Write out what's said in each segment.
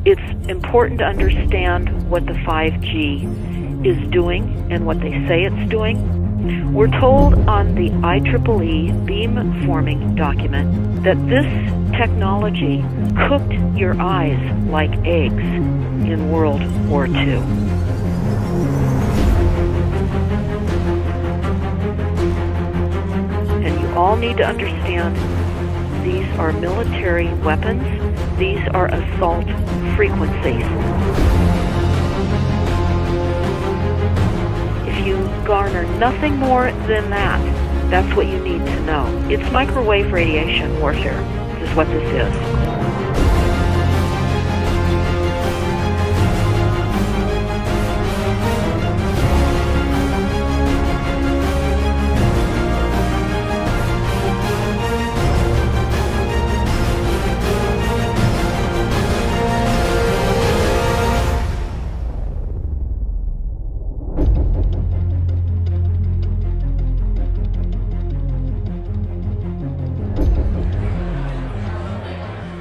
It's important to understand what the 5G is doing and what they say it's doing. We're told on the IEEE beamforming document that this technology cooked your eyes like eggs in World War II. And you all need to understand these are military weapons. These are assault frequencies. If you garner nothing more than that, that's what you need to know. It's microwave radiation warfare, is what this is.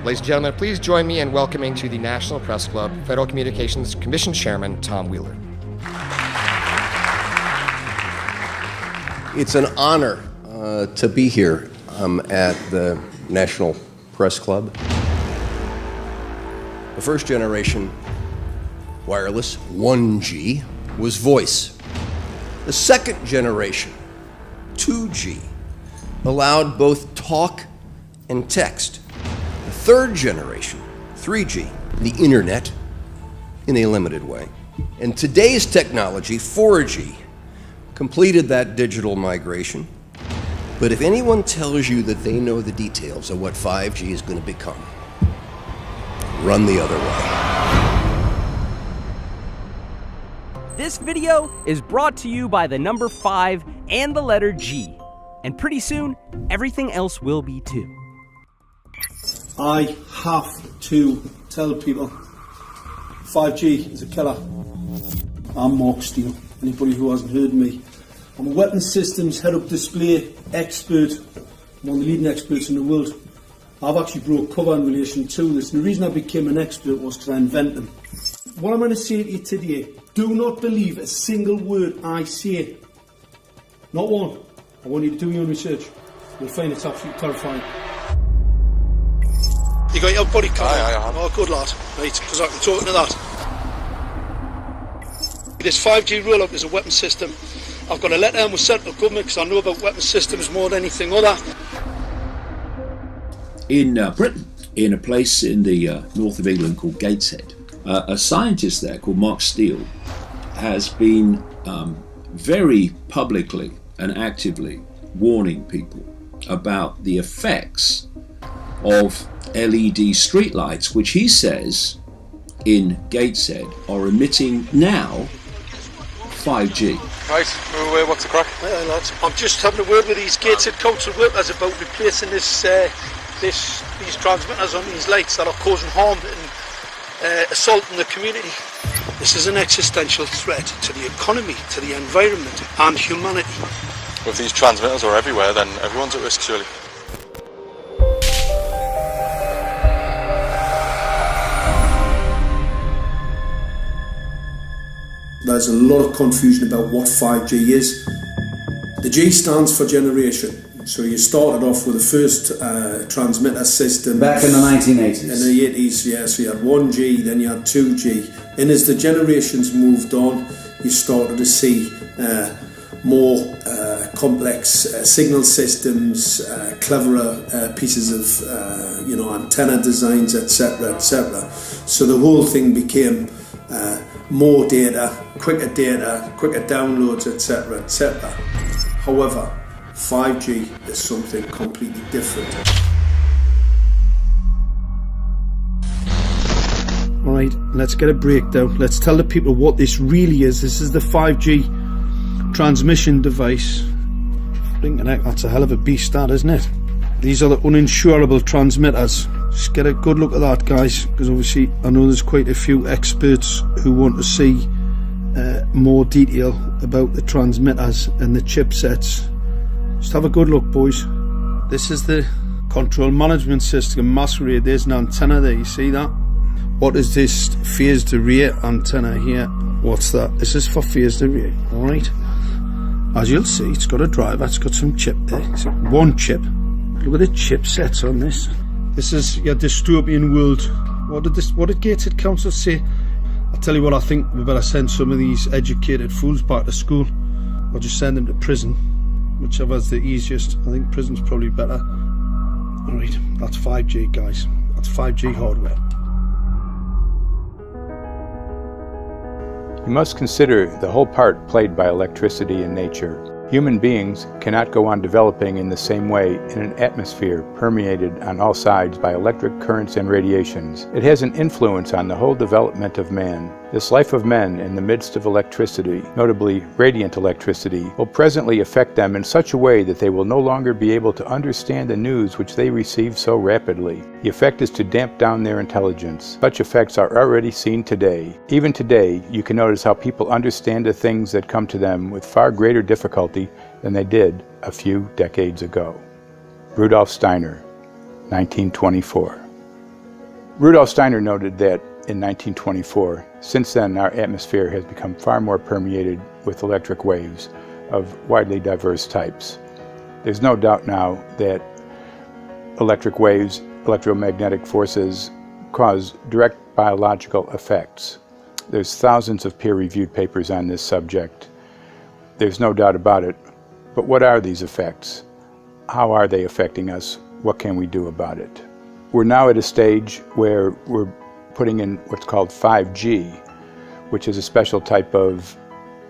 Ladies and gentlemen, please join me in welcoming to the National Press Club Federal Communications Commission Chairman Tom Wheeler. It's an honor to be here at the National Press Club. The first generation wireless, 1G, was voice. The second generation, 2G, allowed both talk and text. The third generation, 3G, the internet, in a limited way. And today's technology, 4G, completed that digital migration. But if anyone tells you that they know the details of what 5G is going to become, run the other way. This video is brought to you by the number 5 and the letter G. And pretty soon, everything else will be too. I have to tell people 5G is a killer. I'm Mark Steele. Anybody who hasn't heard me, I'm a weapons systems head-up display expert. I'm one of the leading experts in the world. I've actually brought cover in relation to this, and the reason I became an expert was because I invented them. What I'm going to say to you today, do not believe a single word I say. Not one. I want you to do your own research. You'll find it's absolutely terrifying. You got your body cam? Aye. Oh, good lad. Right, because I can talk to that. This 5G roll-out is a weapon system. I've got a letter in with central government because I know about weapon systems more than anything other. In Britain, in a place in the north of England called Gateshead, a scientist there called Mark Steele has been very publicly and actively warning people about the effects of LED streetlights, which he says in Gateshead are emitting now 5G. Right, what's the crack? Hey, lads. I'm just having a word with these Gateshead council workers about replacing these transmitters on these lights that are causing harm and assaulting the community. This is an existential threat to the economy, to the environment and humanity. If these transmitters are everywhere, then everyone's at risk, surely. There's a lot of confusion about what 5G is. The G stands for generation. So you started off with the first transmitter system. Back in the 1980s. In the 80s, yeah. So you had 1G, then you had 2G. And as the generations moved on, you started to see more complex signal systems, cleverer pieces of antenna designs, etc., etc. So the whole thing became more data, quicker downloads, etc., etc. However, 5G is something completely different. Alright, let's get a breakdown. Let's tell the people what this really is. This is the 5G transmission device. That's a hell of a beast, that, isn't it? These are the uninsurable transmitters. Just get a good look at that, guys, because obviously I know there's quite a few experts who want to see more detail about the transmitters and the chipsets. Just have a good look, boys. This is the control management system masquerade. There's an antenna there, you see that? What is this phased array antenna here? What's that? This is for phased array, alright? As you'll see, it's got a driver, it's got some chip there. It's one chip. Look at the chipsets on this. This is your dystopian world. What did Gateshead Council say? I'll tell you what, I think we better send some of these educated fools back to school, or just send them to prison, whichever's the easiest. I think prison's probably better. Alright, that's 5G, guys. That's 5G hardware. You must consider the whole part played by electricity in nature. Human beings cannot go on developing in the same way in an atmosphere permeated on all sides by electric currents and radiations. It has an influence on the whole development of man. This life of men in the midst of electricity, notably radiant electricity, will presently affect them in such a way that they will no longer be able to understand the news which they receive so rapidly. The effect is to damp down their intelligence. Such effects are already seen today. Even today, you can notice how people understand the things that come to them with far greater difficulty than they did a few decades ago. Rudolf Steiner, 1924. Rudolf Steiner noted that in 1924, since then our atmosphere has become far more permeated with electric waves of widely diverse types. There's no doubt now that electric waves, electromagnetic forces, cause direct biological effects. There's thousands of peer-reviewed papers on this subject. There's no doubt about it. But what are these effects? How are they affecting us? What can we do about it? We're now at a stage where we're putting in what's called 5G, which is a special type of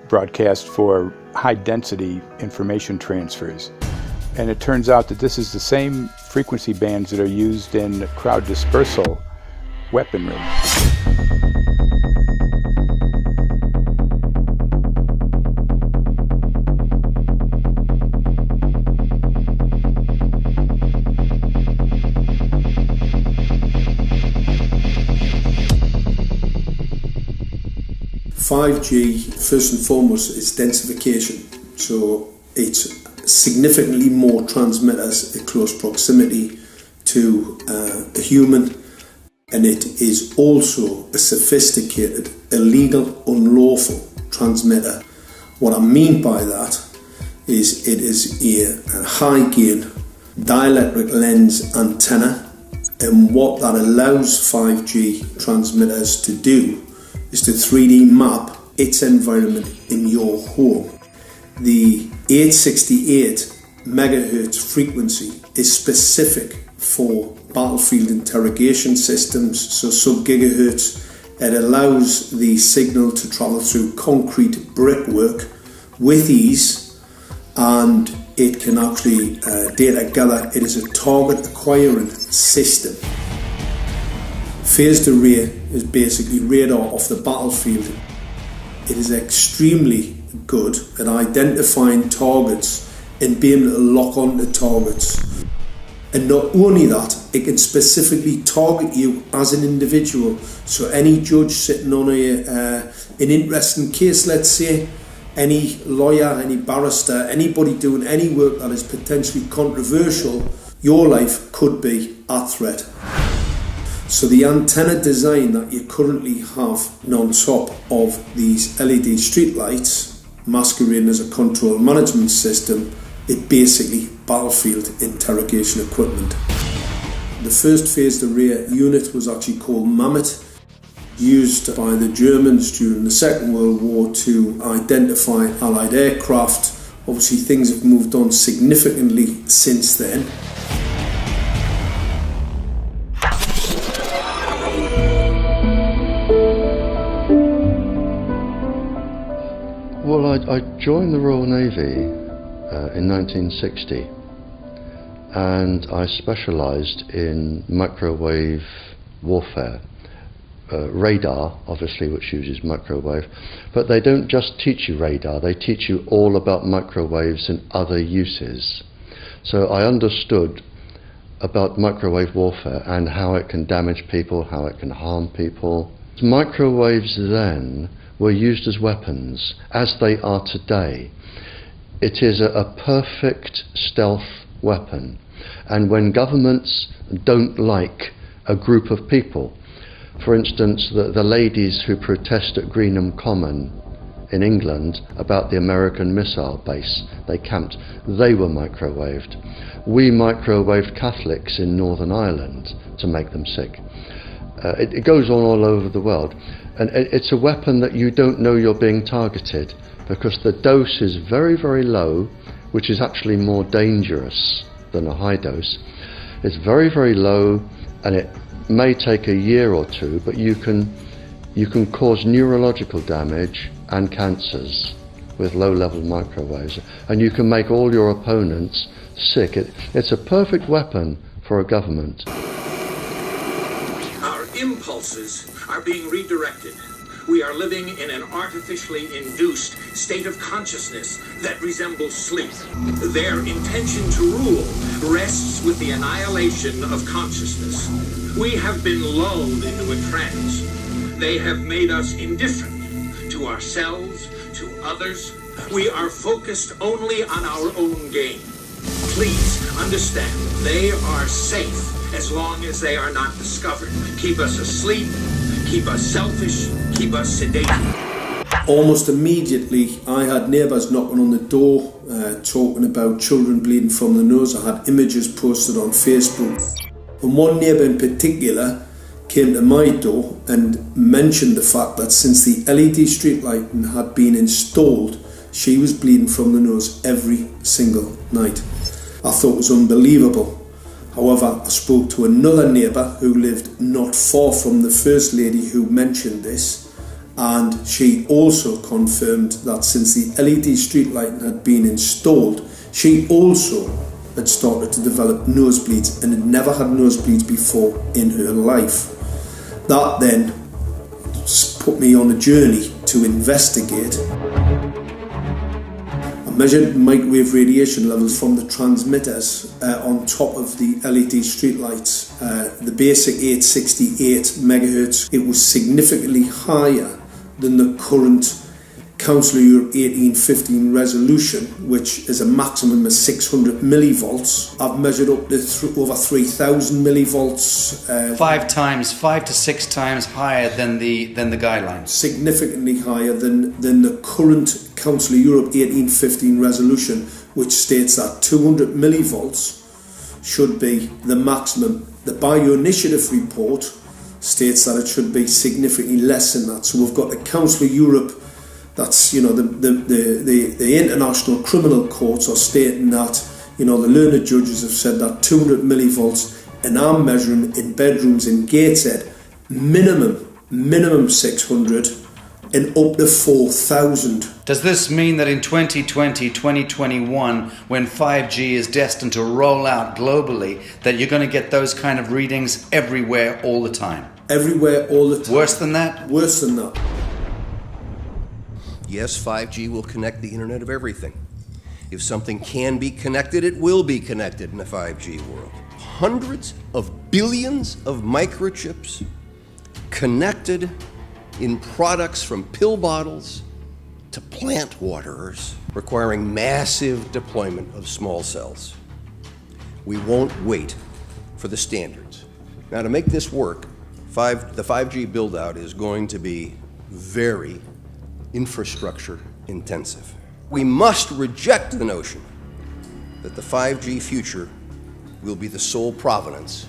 broadcast for high-density information transfers. And it turns out that this is the same frequency bands that are used in crowd dispersal weaponry. 5G, first and foremost, is densification. So it's significantly more transmitters in close proximity to a human, and it is also a sophisticated, illegal, unlawful transmitter. What I mean by that is it is a high gain dielectric lens antenna, and what that allows 5G transmitters to do is to 3D map its environment in your home. The 868 megahertz frequency is specific for battlefield interrogation systems, so sub-gigahertz. It allows the signal to travel through concrete brickwork with ease, and it can actually data gather. It is a target acquiring system. Phased array is basically radar off the battlefield. It is extremely good at identifying targets and being able to lock onto targets. And not only that, it can specifically target you as an individual. So any judge sitting on an interesting case, let's say, any lawyer, any barrister, anybody doing any work that is potentially controversial, your life could be at threat. So the antenna design that you currently have on top of these LED streetlights, masquerading as a control management system, is basically battlefield interrogation equipment. The first phased array unit was actually called Mammoth, used by the Germans during the Second World War to identify Allied aircraft. Obviously things have moved on significantly since then. Well, I joined the Royal Navy in 1960, and I specialised in microwave warfare. Radar, obviously, which uses microwave, but they don't just teach you radar, they teach you all about microwaves and other uses. So I understood about microwave warfare and how it can damage people, how it can harm people. Microwaves then were used as weapons, as they are today. It is a perfect stealth weapon, and when governments don't like a group of people, For instance, the ladies who protest at Greenham Common in England about the American missile base they camped, they were microwaved. We microwaved Catholics in Northern Ireland to make them sick. It goes on all over the world, and it's a weapon that you don't know you're being targeted, because the dose is very, very low, which is actually more dangerous than a high dose. It's very, very low, and it may take a year or two, but you can cause neurological damage and cancers with low-level microwaves, and you can make all your opponents sick. It's a perfect weapon for a government. Our impulses are being redirected. We are living in an artificially induced state of consciousness that resembles sleep. Their intention to rule rests with the annihilation of consciousness. We have been lulled into a trance. They have made us indifferent to ourselves, to others. We are focused only on our own gain. Please understand, they are safe as long as they are not discovered. Keep us asleep, keep us selfish, keep us sedated. Almost immediately, I had neighbours knocking on the door, talking about children bleeding from the nose. I had images posted on Facebook. And one neighbour in particular came to my door and mentioned the fact that since the LED street lighting had been installed, she was bleeding from the nose every single night. I thought it was unbelievable. However, I spoke to another neighbour who lived not far from the first lady who mentioned this, and she also confirmed that since the LED street lighting had been installed, she also had started to develop nosebleeds and had never had nosebleeds before in her life. That then put me on a journey to investigate. I measured microwave radiation levels from the transmitters on top of the LED streetlights. The basic 868 megahertz, it was significantly higher than the current Council of Europe 1815 resolution, which is a maximum of 600 millivolts. I've measured up to over 3,000 millivolts. 5 to 6 times higher than the guidelines. Significantly higher than the current Council of Europe 1815 resolution, which states that 200 millivolts should be the maximum. The Bioinitiative report states that it should be significantly less than that. So we've got the Council of Europe, that's, you know, the international criminal courts are stating that, you know, the learned judges have said that 200 millivolts, and I'm measuring in bedrooms in Gateshead, minimum 600 and up to 4,000. Does this mean that in 2020, 2021, when 5G is destined to roll out globally, that you're going to get those kind of readings everywhere all the time? Everywhere all the time. Worse than that? Worse than that. Yes, 5G will connect the Internet of everything. If something can be connected, it will be connected in the 5G world. Hundreds of billions of microchips connected in products from pill bottles to plant waterers, requiring massive deployment of small cells. We won't wait for the standards. Now, to make this work, the 5G build-out is going to be very infrastructure intensive. We must reject the notion that the 5G future will be the sole provenance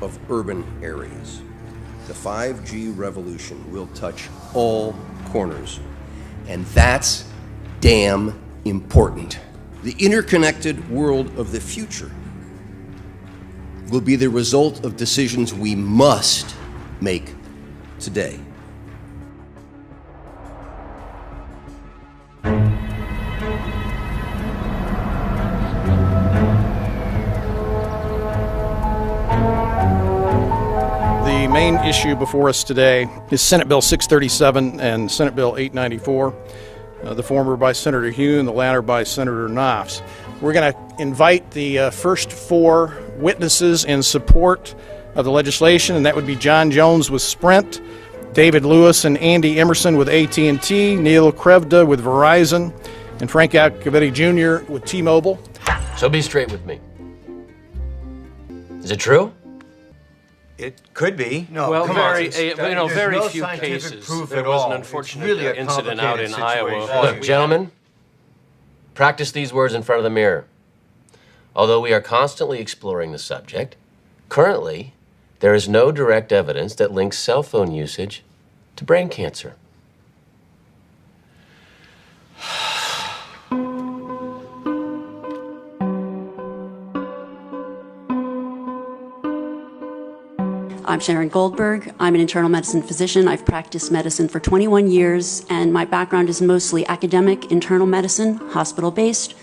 of urban areas. The 5G revolution will touch all corners, and that's damn important. The interconnected world of the future will be the result of decisions we must make today. The main issue before us today is Senate Bill 637 and Senate Bill 894, the former by Senator Hugh and the latter by Senator Knopf. We're going to invite the first four witnesses in support of the legislation, and that would be John Jones with Sprint, David Lewis and Andy Emerson with AT&T, Neil Krevda with Verizon, and Frank Iacovetti Jr. with T-Mobile. So be straight with me. Is it true? It could be. No, well, very few cases. There was an unfortunate incident out in Iowa. Look, gentlemen, practice these words in front of the mirror. Although we are constantly exploring the subject, currently, there is no direct evidence that links cell phone usage to brain cancer. I'm Sharon Goldberg. I'm an internal medicine physician. I've practiced medicine for 21 years, and my background is mostly academic, internal medicine, hospital-based,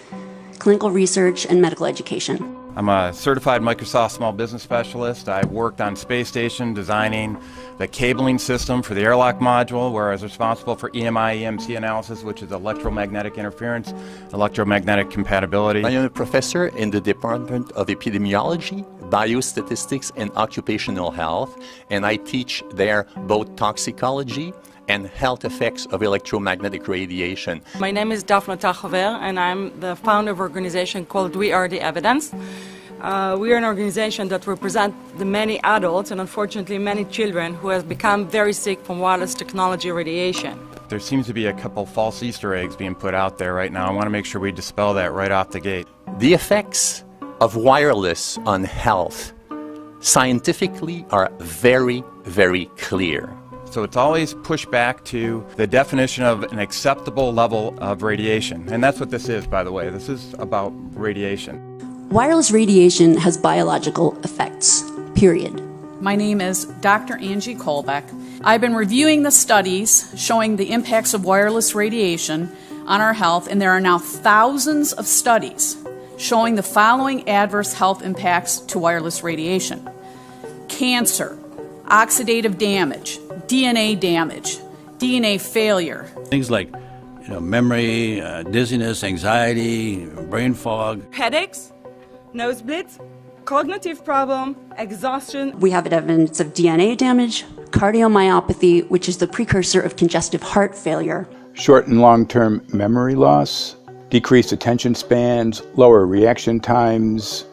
clinical research, and medical education. I'm a certified Microsoft small business specialist. I worked on space station designing the cabling system for the airlock module, where I was responsible for EMI/EMC analysis, which is electromagnetic interference, electromagnetic compatibility. I am a professor in the Department of Epidemiology, Biostatistics, and Occupational Health, and I teach there both toxicology and health effects of electromagnetic radiation. My name is Daphne Tachover, and I'm the founder of an organization called We Are the Evidence. We are an organization that represents the many adults and unfortunately many children who have become very sick from wireless technology radiation. There seems to be a couple false Easter eggs being put out there right now. I want to make sure we dispel that right off the gate. The effects of wireless on health scientifically are very, very clear. So it's always pushed back to the definition of an acceptable level of radiation. And that's what this is, by the way. This is about radiation. Wireless radiation has biological effects, period. My name is Dr. Angie Kolbeck. I've been reviewing the studies showing the impacts of wireless radiation on our health, and there are now thousands of studies showing the following adverse health impacts to wireless radiation: cancer, oxidative damage, DNA damage, DNA failure. Things like memory, dizziness, anxiety, brain fog. Headaches, nosebleeds, cognitive problem, exhaustion. We have evidence of DNA damage, cardiomyopathy, which is the precursor of congestive heart failure. Short and long-term memory loss, decreased attention spans, lower reaction times,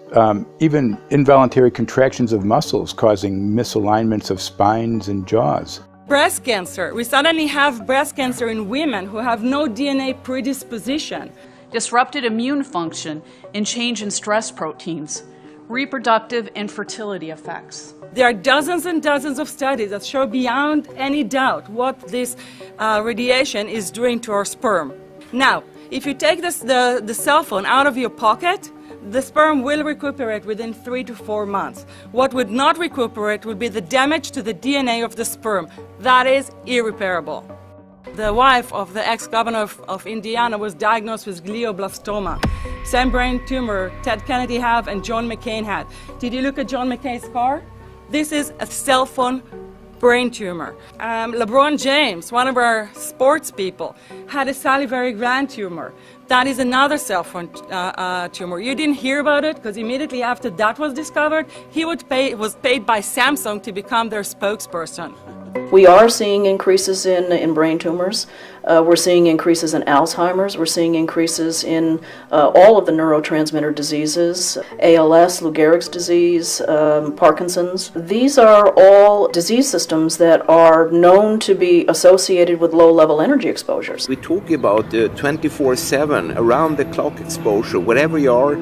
even involuntary contractions of muscles causing misalignments of spines and jaws. Breast cancer. We suddenly have breast cancer in women who have no DNA predisposition. Disrupted immune function and change in stress proteins. Reproductive and fertility effects. There are dozens and dozens of studies that show beyond any doubt what this radiation is doing to our sperm. Now, if you take the cell phone out of your pocket, the sperm will recuperate within 3 to 4 months. What would not recuperate would be the damage to the DNA of the sperm. That is irreparable. The wife of the ex-governor of Indiana was diagnosed with glioblastoma. Same brain tumor Ted Kennedy had and John McCain had. Did you look at John McCain's car? This is a cell phone brain tumor. LeBron James, one of our sports people, had a salivary gland tumor. That is another cell phone tumor. You didn't hear about it because immediately after that was discovered, he was paid by Samsung to become their spokesperson. We are seeing increases in brain tumors. We're seeing increases in Alzheimer's. We're seeing increases in all of the neurotransmitter diseases, ALS, Lou Gehrig's disease, Parkinson's. These are all disease systems that are known to be associated with low-level energy exposures. We talk about 24/7, around-the-clock exposure, wherever you are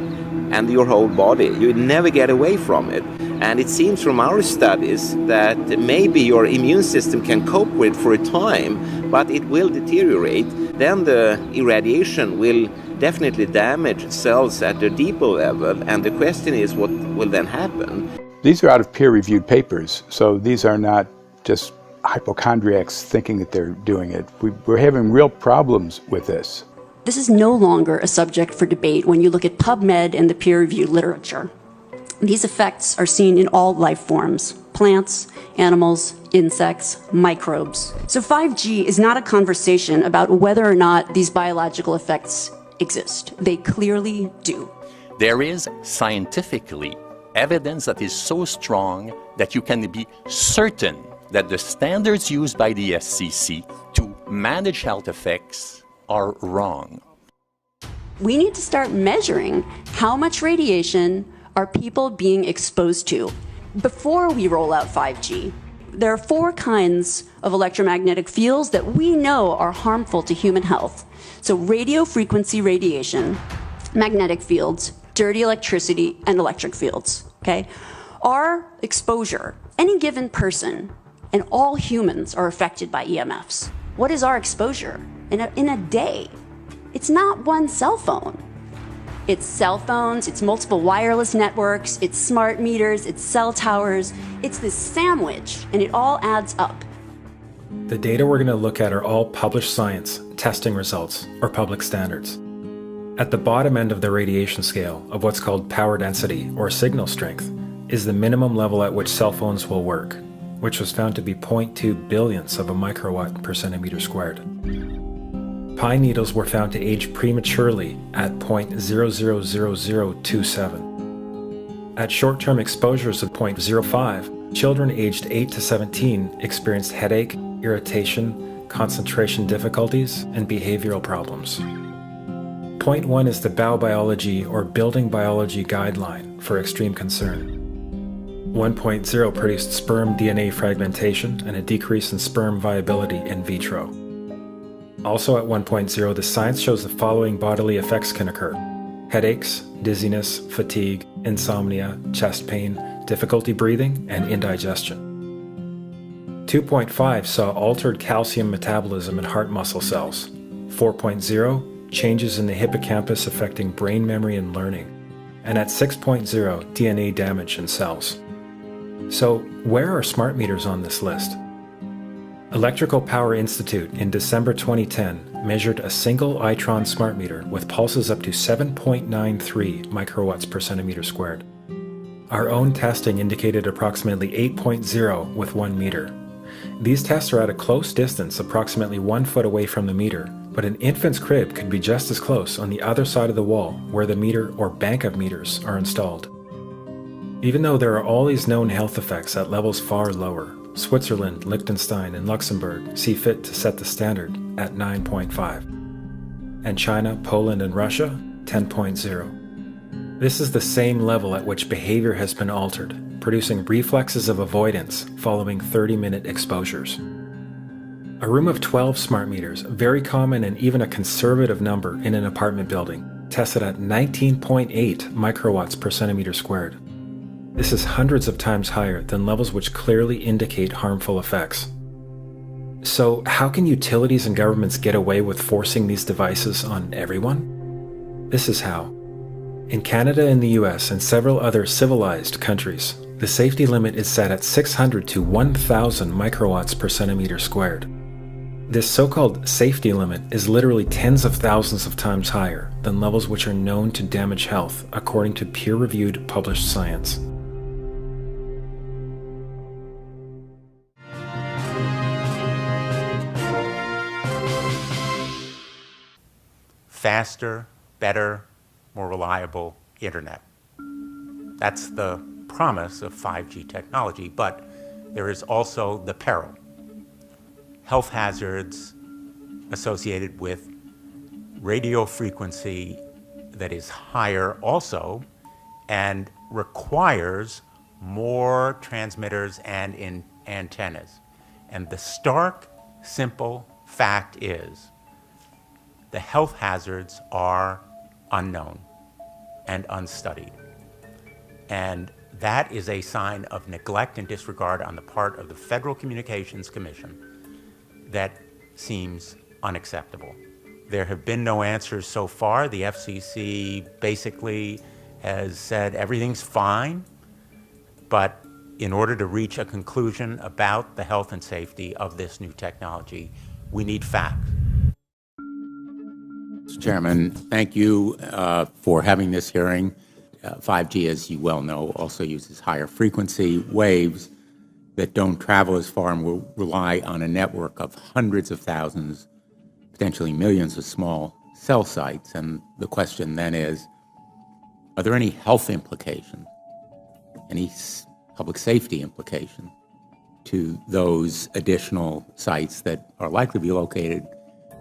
and your whole body. You never get away from it. And it seems from our studies that maybe your immune system can cope with for a time, but it will deteriorate. Then the irradiation will definitely damage cells at a deeper level, and the question is what will then happen? These are out of peer-reviewed papers, so these are not just hypochondriacs thinking that they're doing it. We're having real problems with this. This is no longer a subject for debate when you look at PubMed and the peer-reviewed literature. These effects are seen in all life forms: plants, animals, insects, microbes. So 5G is not a conversation about whether or not these biological effects exist. They clearly do. There is scientifically evidence that is so strong that you can be certain that the standards used by the SCC to manage health effects are wrong. We need to start measuring how much radiation are people being exposed to. before we roll out 5G, there are 4 kinds of electromagnetic fields that we know are harmful to human health. So radio frequency radiation, magnetic fields, dirty electricity, and electric fields, okay? Our exposure, any given person, and all humans are affected by EMFs. What is our exposure in a day? It's not one cell phone. It's cell phones, it's multiple wireless networks, it's smart meters, it's cell towers. It's this sandwich, and it all adds up. The data we're going to look at are all published science, testing results, or public standards. At the bottom end of the radiation scale of what's called power density, or signal strength, is the minimum level at which cell phones will work, which was found to be 0.2 billionths of a microwatt per centimeter squared. Pine needles were found to age prematurely at 0.000027. At short-term exposures of 0.05, children aged 8 to 17 experienced headache, irritation, concentration difficulties, and behavioral problems. 0.1 is the biobiology or building biology guideline for extreme concern. 1.0 produced sperm DNA fragmentation and a decrease in sperm viability in vitro. Also at 1.0, the science shows the following bodily effects can occur: headaches, dizziness, fatigue, insomnia, chest pain, difficulty breathing, and indigestion. 2.5 saw altered calcium metabolism in heart muscle cells. 4.0, changes in the hippocampus affecting brain memory and learning. And at 6.0, DNA damage in cells. So, where are smart meters on this list? Electrical Power Institute in December 2010 measured a single Itron smart meter with pulses up to 7.93 microwatts per centimeter squared. Our own testing indicated approximately 8.0 with 1 meter. These tests are at a close distance, approximately 1 foot away from the meter, but an infant's crib could be just as close on the other side of the wall where the meter or bank of meters are installed. Even though there are all these known health effects at levels far lower, Switzerland, Liechtenstein, and Luxembourg see fit to set the standard at 9.5. And China, Poland, and Russia, 10.0. This is the same level at which behavior has been altered, producing reflexes of avoidance following 30-minute exposures. A room of 12 smart meters, very common and even a conservative number in an apartment building, tested at 19.8 microwatts per centimeter squared. This is hundreds of times higher than levels which clearly indicate harmful effects. So, how can utilities and governments get away with forcing these devices on everyone? This is how. In Canada and the US and several other civilized countries, the safety limit is set at 600 to 1,000 microwatts per centimeter squared. This so-called safety limit is literally tens of thousands of times higher than levels which are known to damage health, according to peer-reviewed published science. Faster, better, more reliable internet. That's the promise of 5G technology, but there is also the peril. Health hazards associated with radio frequency that is higher also and requires more transmitters and antennas. And the stark, simple fact is the health hazards are unknown and unstudied. And that is a sign of neglect and disregard on the part of the Federal Communications Commission that seems unacceptable. There have been no answers so far. The FCC basically has said everything's fine, but in order to reach a conclusion about the health and safety of this new technology, we need facts. Mr. Chairman, thank you for having this hearing. 5G, as you well know, also uses higher frequency waves that don't travel as far and will rely on a network of hundreds of thousands, potentially millions of small cell sites. And the question then is, are there any health implications, any public safety implications to those additional sites that are likely to be located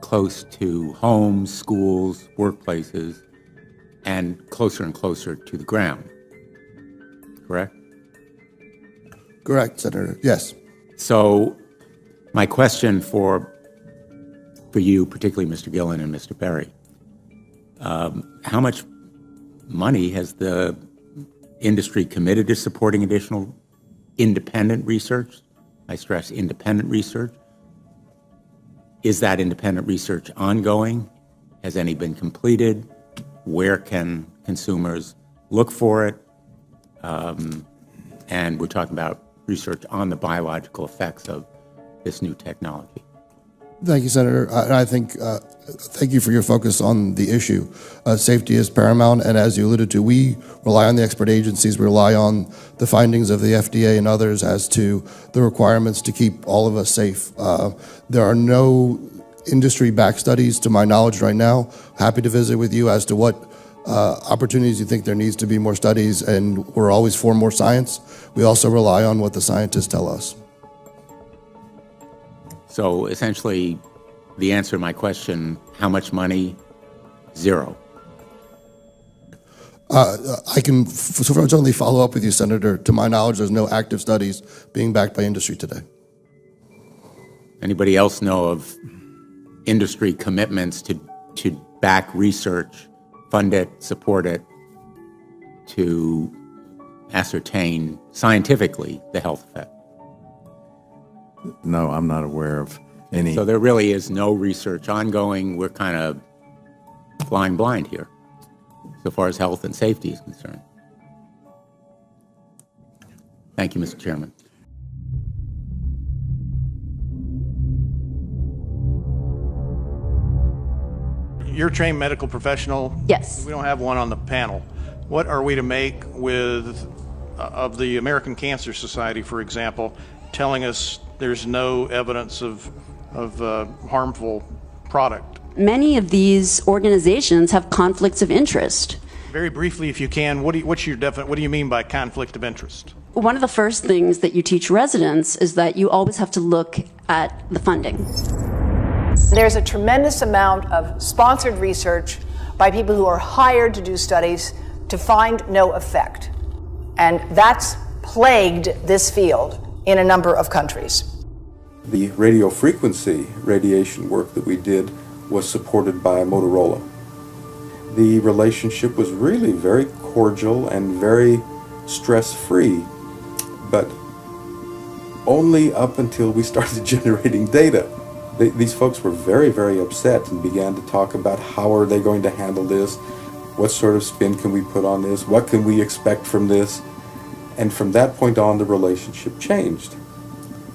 close to homes, schools, workplaces, and closer to the ground, correct? Correct, Senator. Yes. So my question for you, particularly Mr. Gillen and Mr. Perry, how much money has the industry committed to supporting additional independent research? I stress independent research. Is that independent research ongoing? Has any been completed? Where can consumers look for it? And we're talking about research on the biological effects of this new technology. Thank you, Senator. I think, thank you for your focus on the issue. Safety is paramount, and as you alluded to, we rely on the expert agencies, we rely on the findings of the FDA and others as to the requirements to keep all of us safe. There are no industry-backed studies, to my knowledge right now. Happy to visit with you as to what opportunities you think there needs to be more studies, and we're always for more science. We also rely on what the scientists tell us. So essentially, the answer to my question, how much money? Zero. I can certainly follow up with you, Senator. To my knowledge, there's no active studies being backed by industry today. Anybody else know of industry commitments to back research, fund it, support it, to ascertain scientifically the health effect? No, I'm not aware of any. So there really is no research ongoing. We're kind of flying blind here, so far as health and safety is concerned. Thank you, Mr. Chairman. You're a trained medical professional. Yes. We don't have one on the panel. What are we to make with of the American Cancer Society, for example, telling us there's no evidence of harmful product? Many of these organizations have conflicts of interest. Very briefly, if you can, what do you mean by conflict of interest? One of the first things that you teach residents is that you always have to look at the funding. There's a tremendous amount of sponsored research by people who are hired to do studies to find no effect. And that's plagued this field in a number of countries. The radio frequency radiation work that we did was supported by Motorola. The relationship was really very cordial and very stress-free, but only up until we started generating data. These folks were very, very upset and began to talk about how are they going to handle this, what sort of spin can we put on this, what can we expect from this, and from that point on the relationship changed.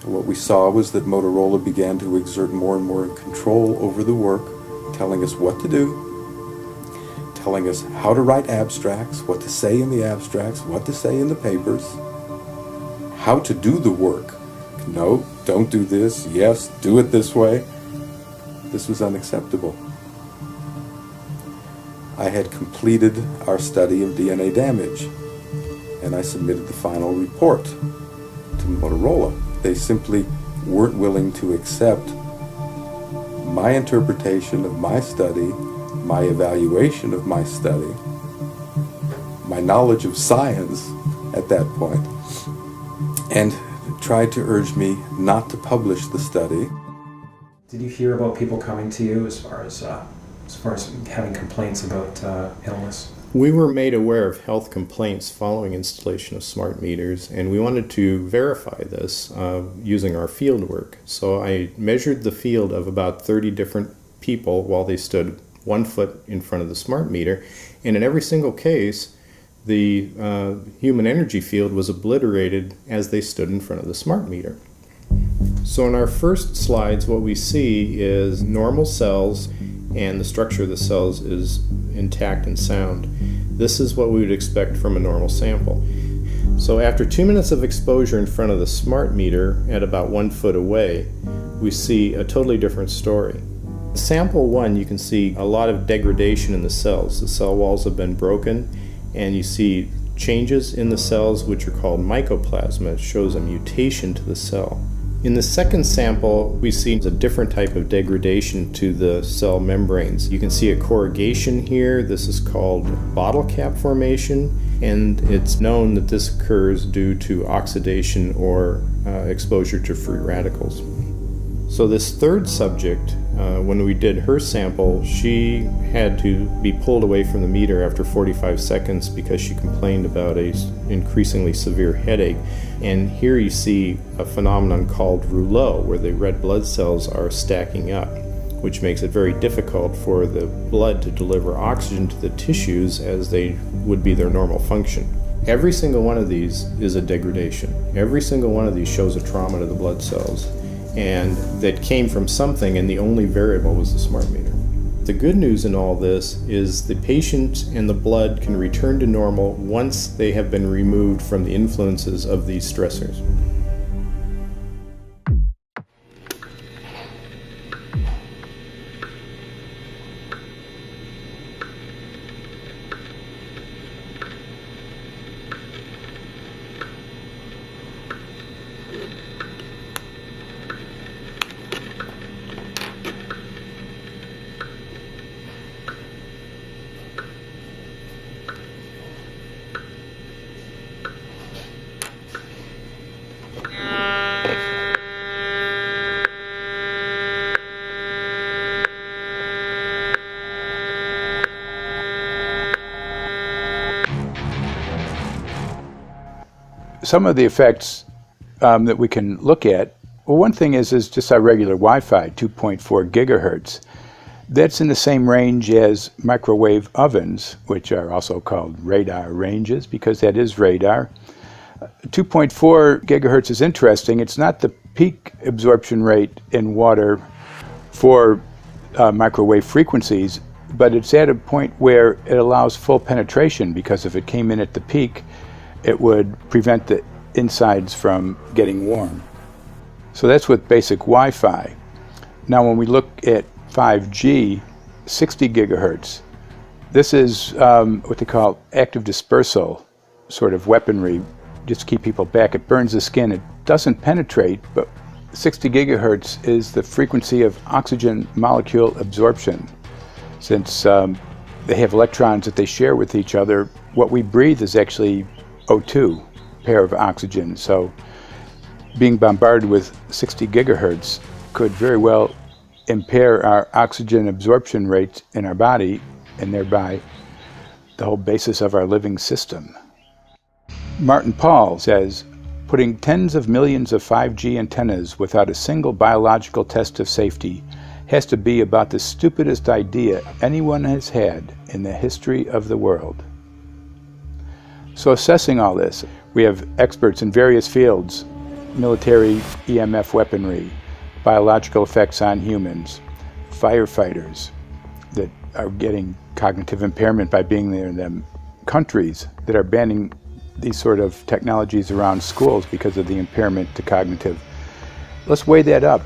What we saw was that Motorola began to exert more and more control over the work, telling us what to do, telling us how to write abstracts, what to say in the abstracts, what to say in the papers, how to do the work. No, don't do this. Yes, do it this way. This was unacceptable. I had completed our study of DNA damage, and I submitted the final report to Motorola. They simply weren't willing to accept my interpretation of my study, my evaluation of my study, my knowledge of science at that point, and tried to urge me not to publish the study. Did you hear about people coming to you as far as having complaints about illness? We were made aware of health complaints following installation of smart meters, and we wanted to verify this using our field work. So I measured the field of about 30 different people while they stood 1 foot in front of the smart meter, and in every single case, the human energy field was obliterated as they stood in front of the smart meter. So in our first slides, what we see is normal cells, and the structure of the cells is intact and sound. This is what we would expect from a normal sample. So after 2 minutes of exposure in front of the smart meter at about 1 foot away, we see a totally different story. Sample 1, you can see a lot of degradation in the cells. The cell walls have been broken, and you see changes in the cells which are called mycoplasma. It shows a mutation to the cell. In the second sample, we see a different type of degradation to the cell membranes. You can see a corrugation here. This is called bottle cap formation. and it's known that this occurs due to oxidation or exposure to free radicals. So this third subject, when we did her sample, she had to be pulled away from the meter after 45 seconds because she complained about an increasingly severe headache. And here you see a phenomenon called rouleau, where the red blood cells are stacking up, which makes it very difficult for the blood to deliver oxygen to the tissues as they would be their normal function. Every single one of these is a degradation. Every single one of these shows a trauma to the blood cells, and that came from something, and the only variable was the smart meter. The good news in all this is the patient and the blood can return to normal once they have been removed from the influences of these stressors. Some of the effects that we can look at, well, one thing is just our regular Wi-Fi, 2.4 gigahertz. That's in the same range as microwave ovens, which are also called radar ranges, because that is radar. 2.4 gigahertz is interesting. It's not the peak absorption rate in water for microwave frequencies, but it's at a point where it allows full penetration, because if it came in at the peak, it would prevent the insides from getting warm. So that's with basic Wi-Fi. Now when we look at 5G, 60 gigahertz, this is what they call active dispersal sort of weaponry, just to keep people back. It burns the skin. It doesn't penetrate, but 60 gigahertz is the frequency of oxygen molecule absorption. Since they have electrons that they share with each other, what we breathe is actually O2, pair of oxygen. So being bombarded with 60 gigahertz could very well impair our oxygen absorption rate in our body, and thereby the whole basis of our living system. Martin Pall says, putting tens of millions of 5G antennas without a single biological test of safety has to be about the stupidest idea anyone has had in the history of the world. So assessing all this, we have experts in various fields: military EMF weaponry, biological effects on humans, firefighters that are getting cognitive impairment by being there in them, countries that are banning these sort of technologies around schools because of the impairment to cognitive. Let's weigh that up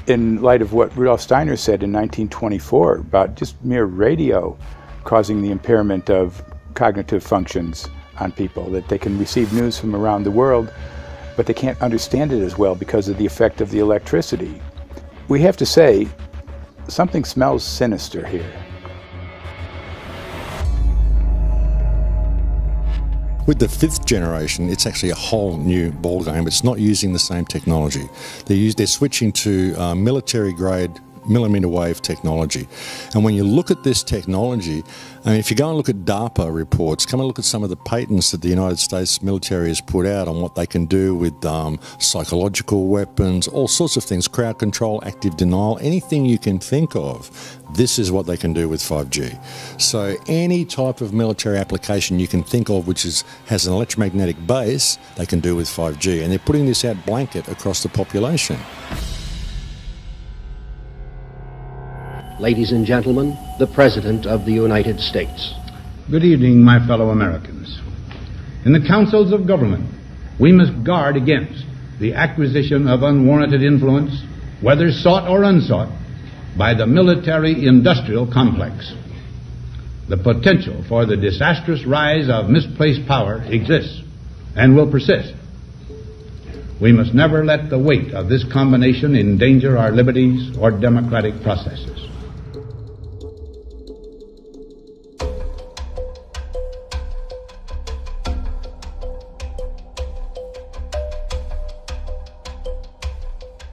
in light of what Rudolf Steiner said in 1924 about just mere radio causing the impairment of cognitive functions on people, that they can receive news from around the world, but they can't understand it as well because of the effect of the electricity. We have to say, something smells sinister here. With the 5th generation, it's actually a whole new ballgame. It's not using the same technology. They're switching to military-grade millimeter wave technology. And when you look at this technology, I mean, if you go and look at DARPA reports, come and look at some of the patents that the United States military has put out on what they can do with psychological weapons, all sorts of things, crowd control, active denial, anything you can think of, this is what they can do with 5G. So any type of military application you can think of which has an electromagnetic base, they can do with 5G. And they're putting this out blanket across the population. Ladies and gentlemen, the President of the United States. Good evening, my fellow Americans. In the councils of government, we must guard against the acquisition of unwarranted influence, whether sought or unsought, by the military-industrial complex. The potential for the disastrous rise of misplaced power exists and will persist. We must never let the weight of this combination endanger our liberties or democratic processes.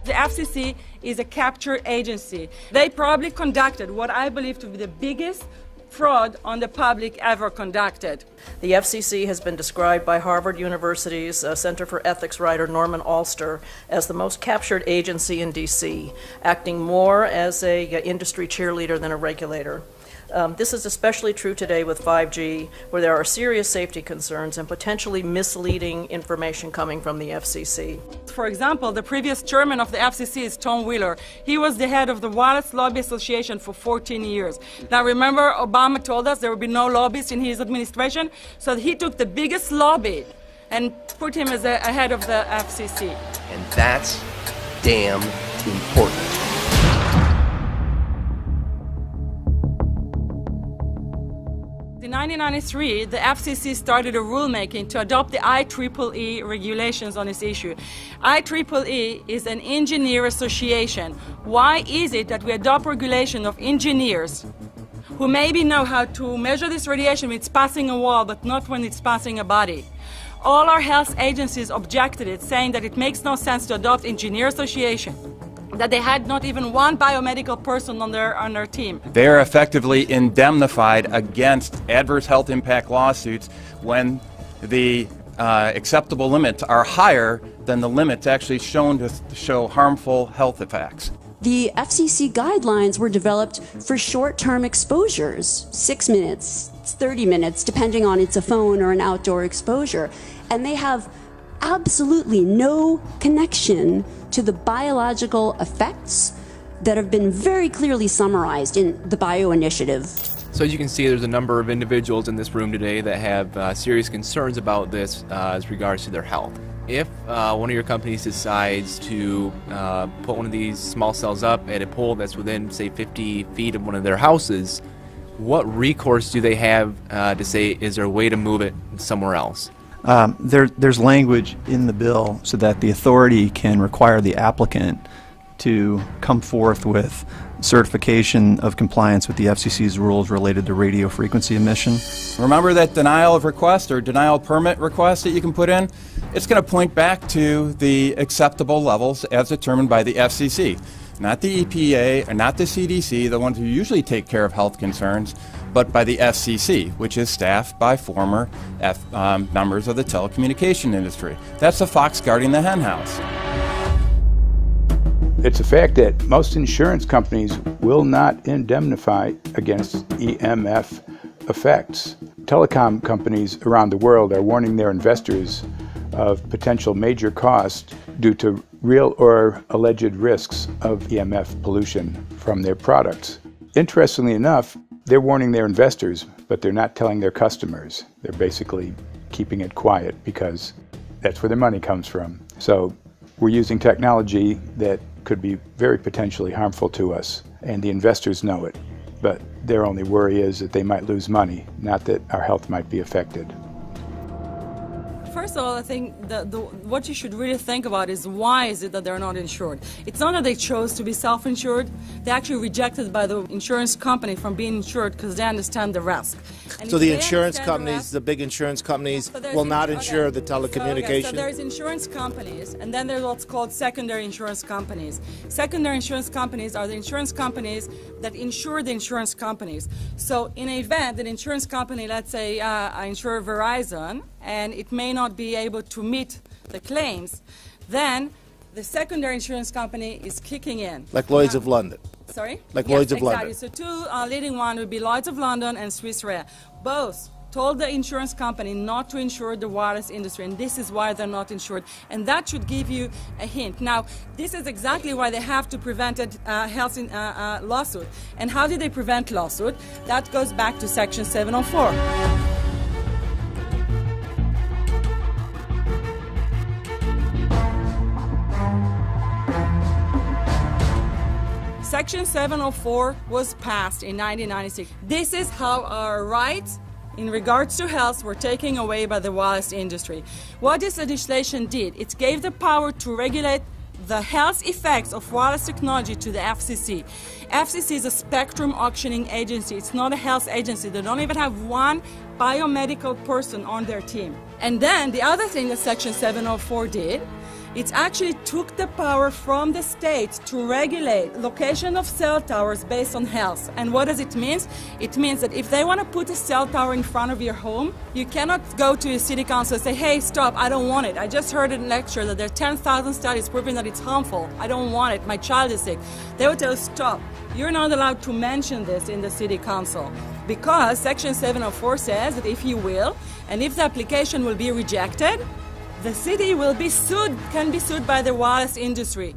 The FCC is a capture agency. They probably conducted what I believe to be the biggest fraud on the public ever conducted. The FCC has been described by Harvard University's Center for Ethics writer Norman Alster as the most captured agency in D.C., acting more as an industry cheerleader than a regulator. This is especially true today with 5G, where there are serious safety concerns and potentially misleading information coming from the FCC. For example, the previous chairman of the FCC is Tom Wheeler. He was the head of the Wireless Lobby Association for 14 years. Now remember, Obama told us there would be no lobbyists in his administration, so he took the biggest lobby and put him as a head of the FCC. And that's damn important. In 1993, the FCC started a rulemaking to adopt the IEEE regulations on this issue. IEEE is an engineer association. Why is it that we adopt regulation of engineers who maybe know how to measure this radiation when it's passing a wall, but not when it's passing a body? All our health agencies objected it, saying that it makes no sense to adopt engineer association, that they had not even one biomedical person on their team. They are effectively indemnified against adverse health impact lawsuits when the acceptable limits are higher than the limits actually shown to show harmful health effects. The FCC guidelines were developed for short-term exposures, 6 minutes, 30 minutes, depending on it's a phone or an outdoor exposure. And they have absolutely no connection to the biological effects that have been very clearly summarized in the Bio Initiative. So as you can see, there's a number of individuals in this room today that have serious concerns about this as regards to their health. If one of your companies decides to put one of these small cells up at a pole that's within, say, 50 feet of one of their houses, what recourse do they have to say, is there a way to move it somewhere else? There's language in the bill so that the authority can require the applicant to come forth with certification of compliance with the FCC's rules related to radio frequency emission. Remember that denial of request or denial of permit request that you can put in? It's going to point back to the acceptable levels as determined by the FCC. Not the EPA or not the CDC, the ones who usually take care of health concerns, but by the FCC, which is staffed by former members of the telecommunication industry. That's the fox guarding the hen house. It's a fact that most insurance companies will not indemnify against EMF effects. Telecom companies around the world are warning their investors of potential major costs due to real or alleged risks of EMF pollution from their products. Interestingly enough, they're warning their investors, but they're not telling their customers. They're basically keeping it quiet because that's where their money comes from. So we're using technology that could be very potentially harmful to us, and the investors know it. But their only worry is that they might lose money, not that our health might be affected. First of all, I think what you should really think about is why is it that they're not insured? It's not that they chose to be self-insured. They actually rejected by the insurance company from being insured because they understand the risk. And so the insurance companies, the big insurance companies, will not insure the telecommunications? So there's insurance companies, and then there's what's called secondary insurance companies. Secondary insurance companies are the insurance companies that insure the insurance companies. So in an event, an insurance company, let's say I insure Verizon, and it may not be able to meet the claims, then the secondary insurance company is kicking in. Like Lloyd's of London. Sorry? Like yes, Lloyd's of exactly. London. So two leading ones would be Lloyd's of London and Swiss Re. Both told the insurance company not to insure the wireless industry, and this is why they're not insured. And that should give you a hint. Now, this is exactly why they have to prevent a health lawsuit. And how do they prevent lawsuit? That goes back to Section 704. Section 704 was passed in 1996. This is how our rights in regards to health were taken away by the wireless industry. What this legislation did, it gave the power to regulate the health effects of wireless technology to the FCC. FCC is a spectrum auctioning agency. It's not a health agency. They don't even have one biomedical person on their team. And then the other thing that Section 704 did, It actually took the power from the states to regulate location of cell towers based on health. And what does it mean? It means that if they want to put a cell tower in front of your home, you cannot go to your city council and say, hey, stop, I don't want it. I just heard in a lecture that there are 10,000 studies proving that it's harmful. I don't want it. My child is sick. They will tell you, stop. You're not allowed to mention this in the city council because Section 704 says that if you will, and if the application will be rejected, the city will be sued, can be sued by the wireless industry.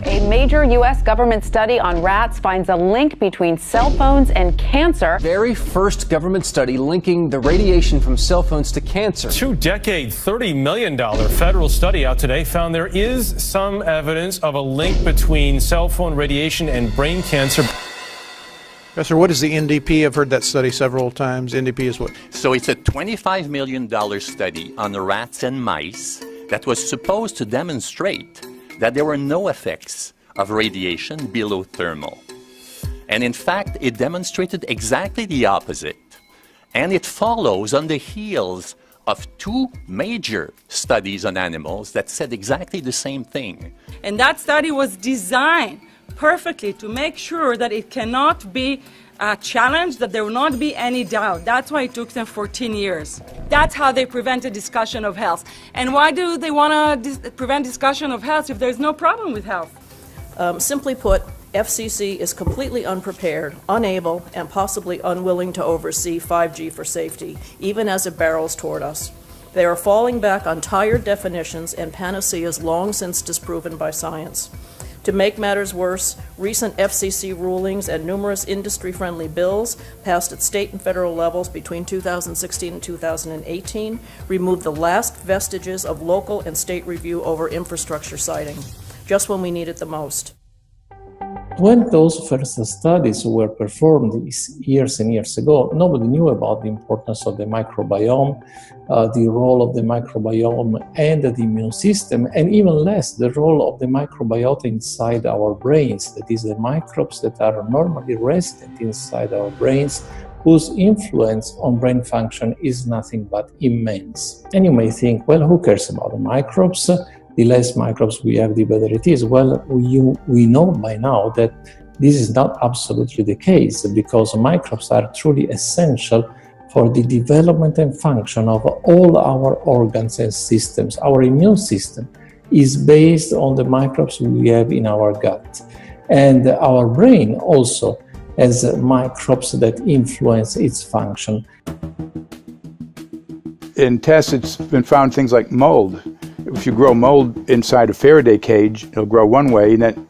A major U.S. government study on rats finds a link between cell phones and cancer. Very first government study linking the radiation from cell phones to cancer. Two-decade, $30 million federal study out today found there is some evidence of a link between cell phone radiation and brain cancer. Professor, what is the NDP? I've heard that study several times. NDP is what? So it's a $25 million study on rats and mice that was supposed to demonstrate that there were no effects of radiation below thermal. And in fact, it demonstrated exactly the opposite. And it follows on the heels of two major studies on animals that said exactly the same thing. And that study was designed perfectly to make sure that it cannot be challenged, that there will not be any doubt. That's why it took them 14 years. That's how they prevented discussion of health. And why do they want to prevent discussion of health if there's no problem with health? Simply put, FCC is completely unprepared, unable, and possibly unwilling to oversee 5G for safety, even as it barrels toward us. They are falling back on tired definitions and panaceas long since disproven by science. To make matters worse, recent FCC rulings and numerous industry-friendly bills passed at state and federal levels between 2016 and 2018 removed the last vestiges of local and state review over infrastructure siting, just when we need it the most. When those first studies were performed years and years ago, nobody knew about the importance of the microbiome, the role of the microbiome and the immune system, and even less the role of the microbiota inside our brains, that is, the microbes that are normally resident inside our brains, whose influence on brain function is nothing but immense. And you may think, well, who cares about the microbes? The less microbes we have, the better it is. Well, we know by now that this is not absolutely the case, because microbes are truly essential for the development and function of all our organs and systems. Our immune system is based on the microbes we have in our gut. And our brain also has microbes that influence its function. In tests, it's been found things like mold. If you grow mold inside a Faraday cage, it'll grow one way, and then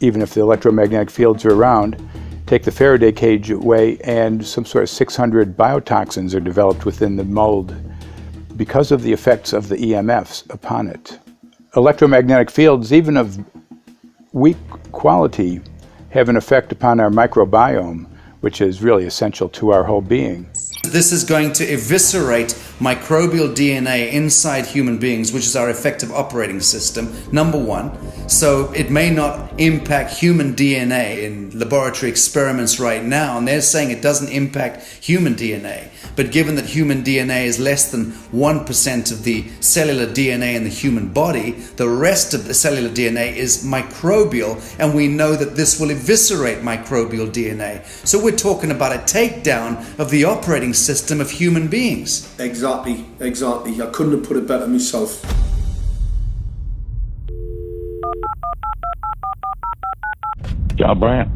even if the electromagnetic fields are around, take the Faraday cage away and some sort of 600 biotoxins are developed within the mold because of the effects of the EMFs upon it. Electromagnetic fields, even of weak quality, have an effect upon our microbiome, which is really essential to our whole being. This is going to eviscerate microbial DNA inside human beings, which is our effective operating system, number one. So it may not impact human DNA in laboratory experiments right now, and they're saying it doesn't impact human DNA. But given that human DNA is less than 1% of the cellular DNA in the human body, the rest of the cellular DNA is microbial, and we know that this will eviscerate microbial DNA. So we're talking about a takedown of the operating system of human beings. Exactly. I couldn't have put it better myself. John Brandt.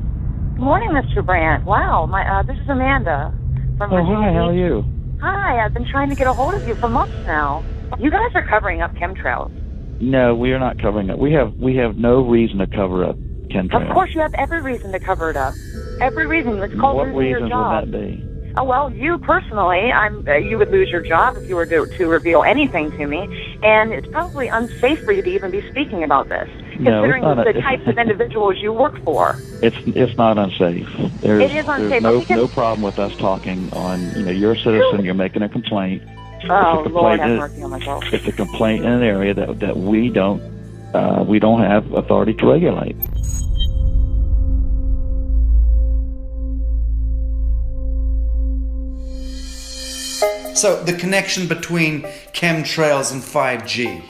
Good morning, Mr. Brandt. Wow, this is Amanda from Virginia. Hi, how are you? Hi, I've been trying to get a hold of you for months now. You guys are covering up chemtrails. No, we are not covering it. We have no reason to cover up chemtrails. Of course, you have every reason to cover it up. Every reason. It's called losing your job. What reasons would that be? Oh, well, you personally, you would lose your job if you were to reveal anything to me, and it's probably unsafe for you to even be speaking about this, considering the types of individuals you work for. It's not unsafe. It is unsafe. There's no problem with us talking on, you're a citizen, you're making a complaint. Oh, Lord, have mercy on myself. It's a complaint in an area that we don't have authority to regulate. So the connection between chemtrails and 5G.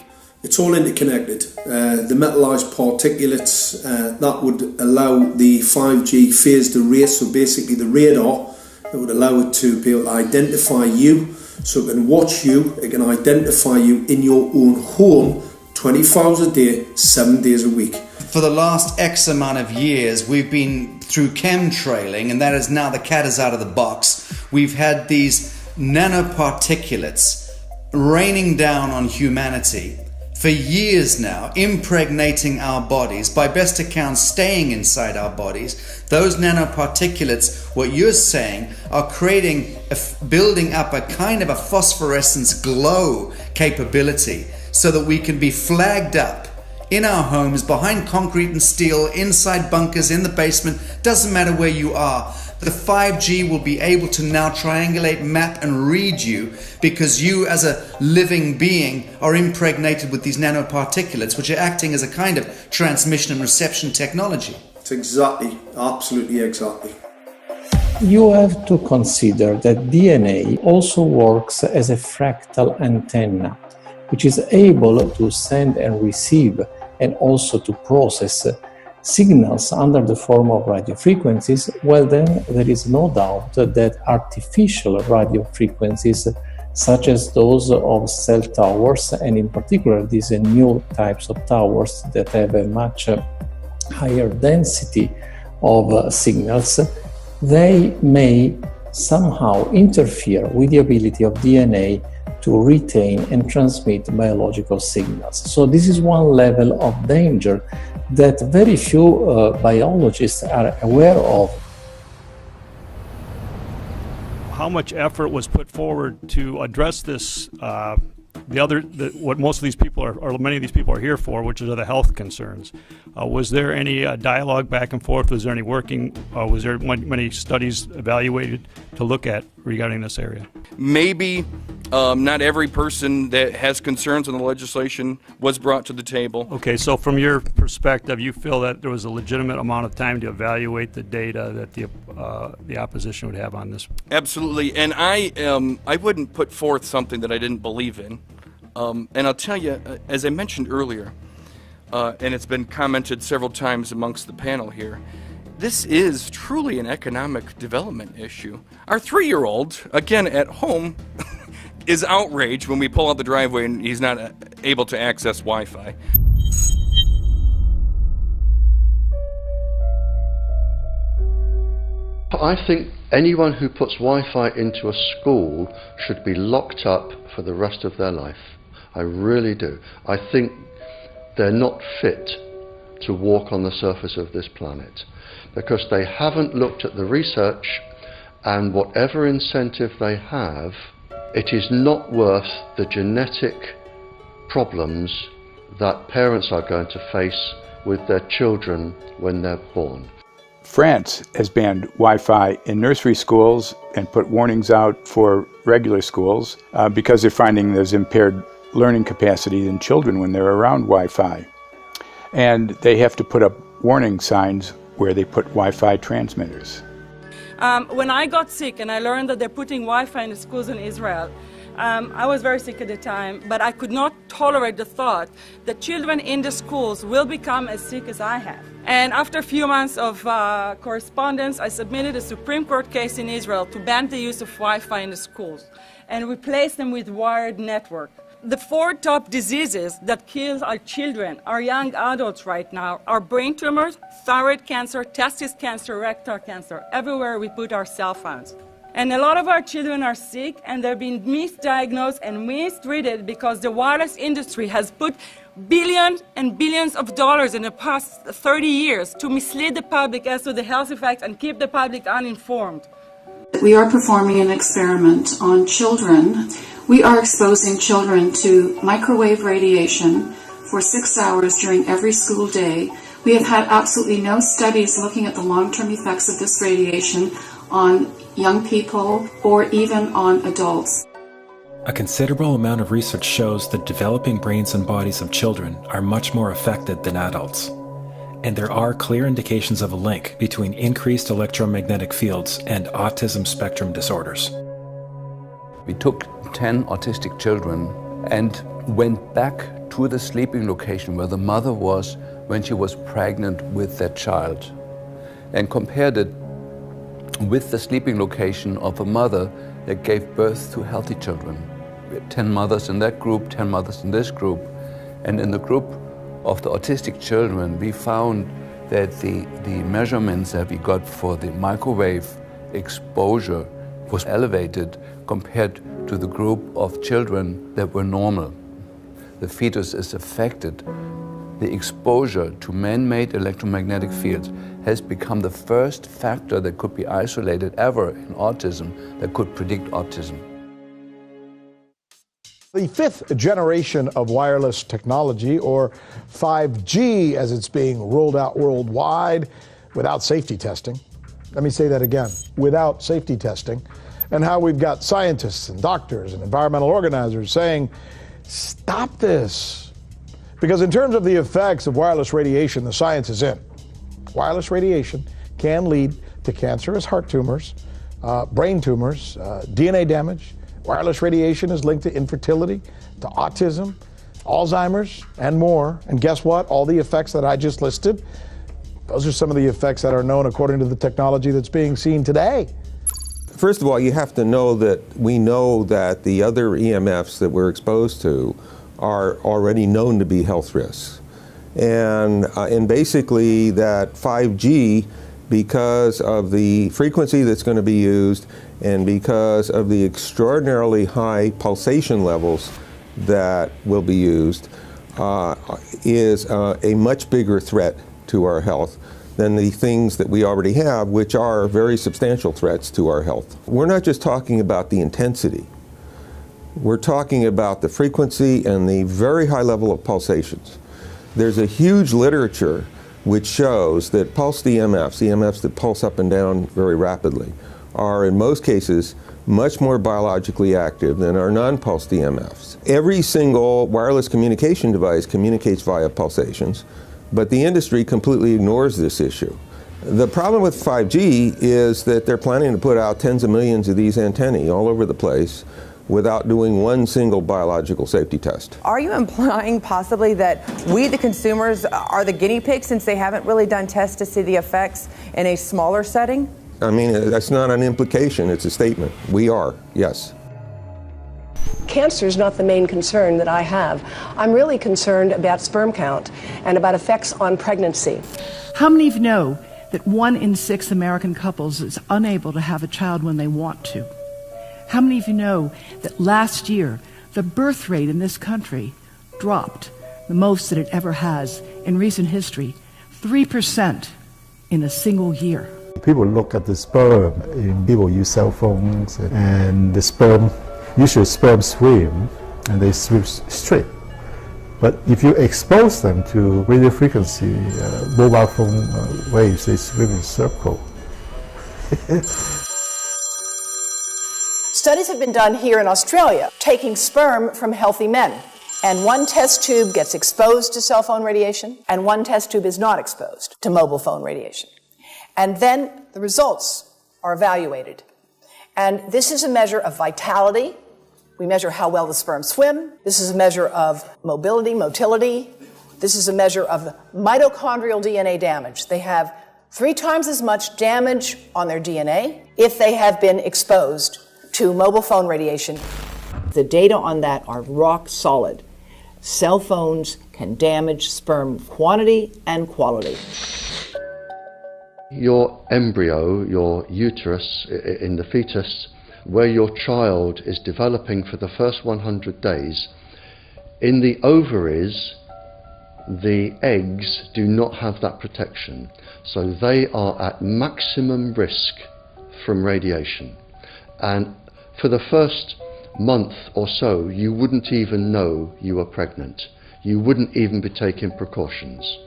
It's all interconnected. The metallized particulates, that would allow the 5G phased array, so basically the radar, that would allow it to be able to identify you, so it can watch you, it can identify you in your own home 24 hours a day, 7 days a week. For the last X amount of years, we've been through chemtrailing, and that is now the cat is out of the box. We've had these nanoparticulates raining down on humanity for years now, impregnating our bodies, by best accounts staying inside our bodies. Those nanoparticulates, what you're saying, are building up a kind of a phosphorescence glow capability so that we can be flagged up in our homes, behind concrete and steel, inside bunkers, in the basement, doesn't matter where you are. The 5G will be able to now triangulate, map and read you, because you as a living being are impregnated with these nanoparticulates, which are acting as a kind of transmission and reception technology. It's exactly, absolutely exactly. You have to consider that DNA also works as a fractal antenna, which is able to send and receive and also to process signals under the form of radio frequencies. Well, then there is no doubt that artificial radio frequencies, such as those of cell towers, and in particular these new types of towers that have a much higher density of signals, they may somehow interfere with the ability of DNA to retain and transmit biological signals. So this is one level of danger that very few biologists are aware of. How much effort was put forward to address this, what most of these people are, or many of these people are here for, which are the health concerns? Was there any dialogue back and forth? Was there any working, was there many studies evaluated to look at regarding this area? Maybe not every person that has concerns on the legislation was brought to the table. Okay, so from your perspective, you feel that there was a legitimate amount of time to evaluate the data that the opposition would have on this? Absolutely, and I wouldn't put forth something that I didn't believe in. And I'll tell you, as I mentioned earlier, and it's been commented several times amongst the panel here, this is truly an economic development issue. Our 3-year-old, again at home, is outraged when we pull out the driveway and he's not able to access Wi-Fi. I think anyone who puts Wi-Fi into a school should be locked up for the rest of their life. I really do. I think they're not fit to walk on the surface of this planet because they haven't looked at the research, and whatever incentive they have, it is not worth the genetic problems that parents are going to face with their children when they're born. France has banned Wi-Fi in nursery schools and put warnings out for regular schools because they're finding there's impaired learning capacity in children when they're around Wi-Fi. And they have to put up warning signs where they put Wi-Fi transmitters. When I got sick and I learned that they're putting Wi-Fi in the schools in Israel, I was very sick at the time, but I could not tolerate the thought that children in the schools will become as sick as I have. And after a few months of correspondence, I submitted a Supreme Court case in Israel to ban the use of Wi-Fi in the schools and replace them with wired network. The 4 top diseases that kill our children, our young adults right now, are brain tumors, thyroid cancer, testis cancer, rectal cancer, everywhere we put our cell phones. And a lot of our children are sick and they're being misdiagnosed and mistreated because the wireless industry has put billions and billions of dollars in the past 30 years to mislead the public as to the health effects and keep the public uninformed. We are performing an experiment on children. We are exposing children to microwave radiation for 6 hours during every school day. We have had absolutely no studies looking at the long-term effects of this radiation on young people or even on adults. A considerable amount of research shows that developing brains and bodies of children are much more affected than adults. And there are clear indications of a link between increased electromagnetic fields and autism spectrum disorders. We took 10 autistic children and went back to the sleeping location where the mother was when she was pregnant with that child and compared it with the sleeping location of a mother that gave birth to healthy children. We had 10 mothers in that group, 10 mothers in this group, and in the group of the autistic children, we found that the measurements that we got for the microwave exposure was elevated compared to the group of children that were normal. The fetus is affected. The exposure to man-made electromagnetic fields has become the first factor that could be isolated ever in autism that could predict autism. The fifth generation of wireless technology, or 5G as it's being rolled out worldwide without safety testing. Let me say that again, without safety testing. And how we've got scientists and doctors and environmental organizers saying, stop this. Because in terms of the effects of wireless radiation, the science is in. Wireless radiation can lead to cancerous heart tumors, brain tumors, DNA damage. Wireless radiation is linked to infertility, to autism, Alzheimer's, and more. And guess what? All the effects that I just listed, those are some of the effects that are known according to the technology that's being seen today. First of all, you have to know that we know that the other EMFs that we're exposed to are already known to be health risks. And basically that 5G, because of the frequency that's going to be used and because of the extraordinarily high pulsation levels that will be used, is a much bigger threat to our health than the things that we already have, which are very substantial threats to our health. We're not just talking about the intensity. We're talking about the frequency and the very high level of pulsations. There's a huge literature which shows that pulsed EMFs that pulse up and down very rapidly, are in most cases much more biologically active than our non-pulsed EMFs. Every single wireless communication device communicates via pulsations, but the industry completely ignores this issue. The problem with 5G is that they're planning to put out tens of millions of these antennae all over the place without doing one single biological safety test. Are you implying possibly that we, the consumers, are the guinea pigs since they haven't really done tests to see the effects in a smaller setting? I mean, that's not an implication, it's a statement. We are, yes. Cancer is not the main concern that I have. I'm really concerned about sperm count and about effects on pregnancy. How many of you know that 1 in 6 American couples is unable to have a child when they want to? How many of you know that last year the birth rate in this country dropped the most that it ever has in recent history, 3% in a single year? People look at the sperm, and people use cell phones, and the sperm, usually sperm swim, and they swim straight. But if you expose them to radio frequency, mobile phone waves, they swim in a circle. Studies have been done here in Australia, taking sperm from healthy men. And one test tube gets exposed to cell phone radiation, and one test tube is not exposed to mobile phone radiation. And then the results are evaluated. And this is a measure of vitality. We measure how well the sperm swim. This is a measure of motility. This is a measure of mitochondrial DNA damage. They have 3 times as much damage on their DNA if they have been exposed to mobile phone radiation. The data on that are rock solid. Cell phones can damage sperm quantity and quality. Your embryo, your uterus in the fetus, where your child is developing for the first 100 days, in the ovaries, the eggs do not have that protection. So they are at maximum risk from radiation. And for the first month or so, you wouldn't even know you were pregnant. You wouldn't even be taking precautions.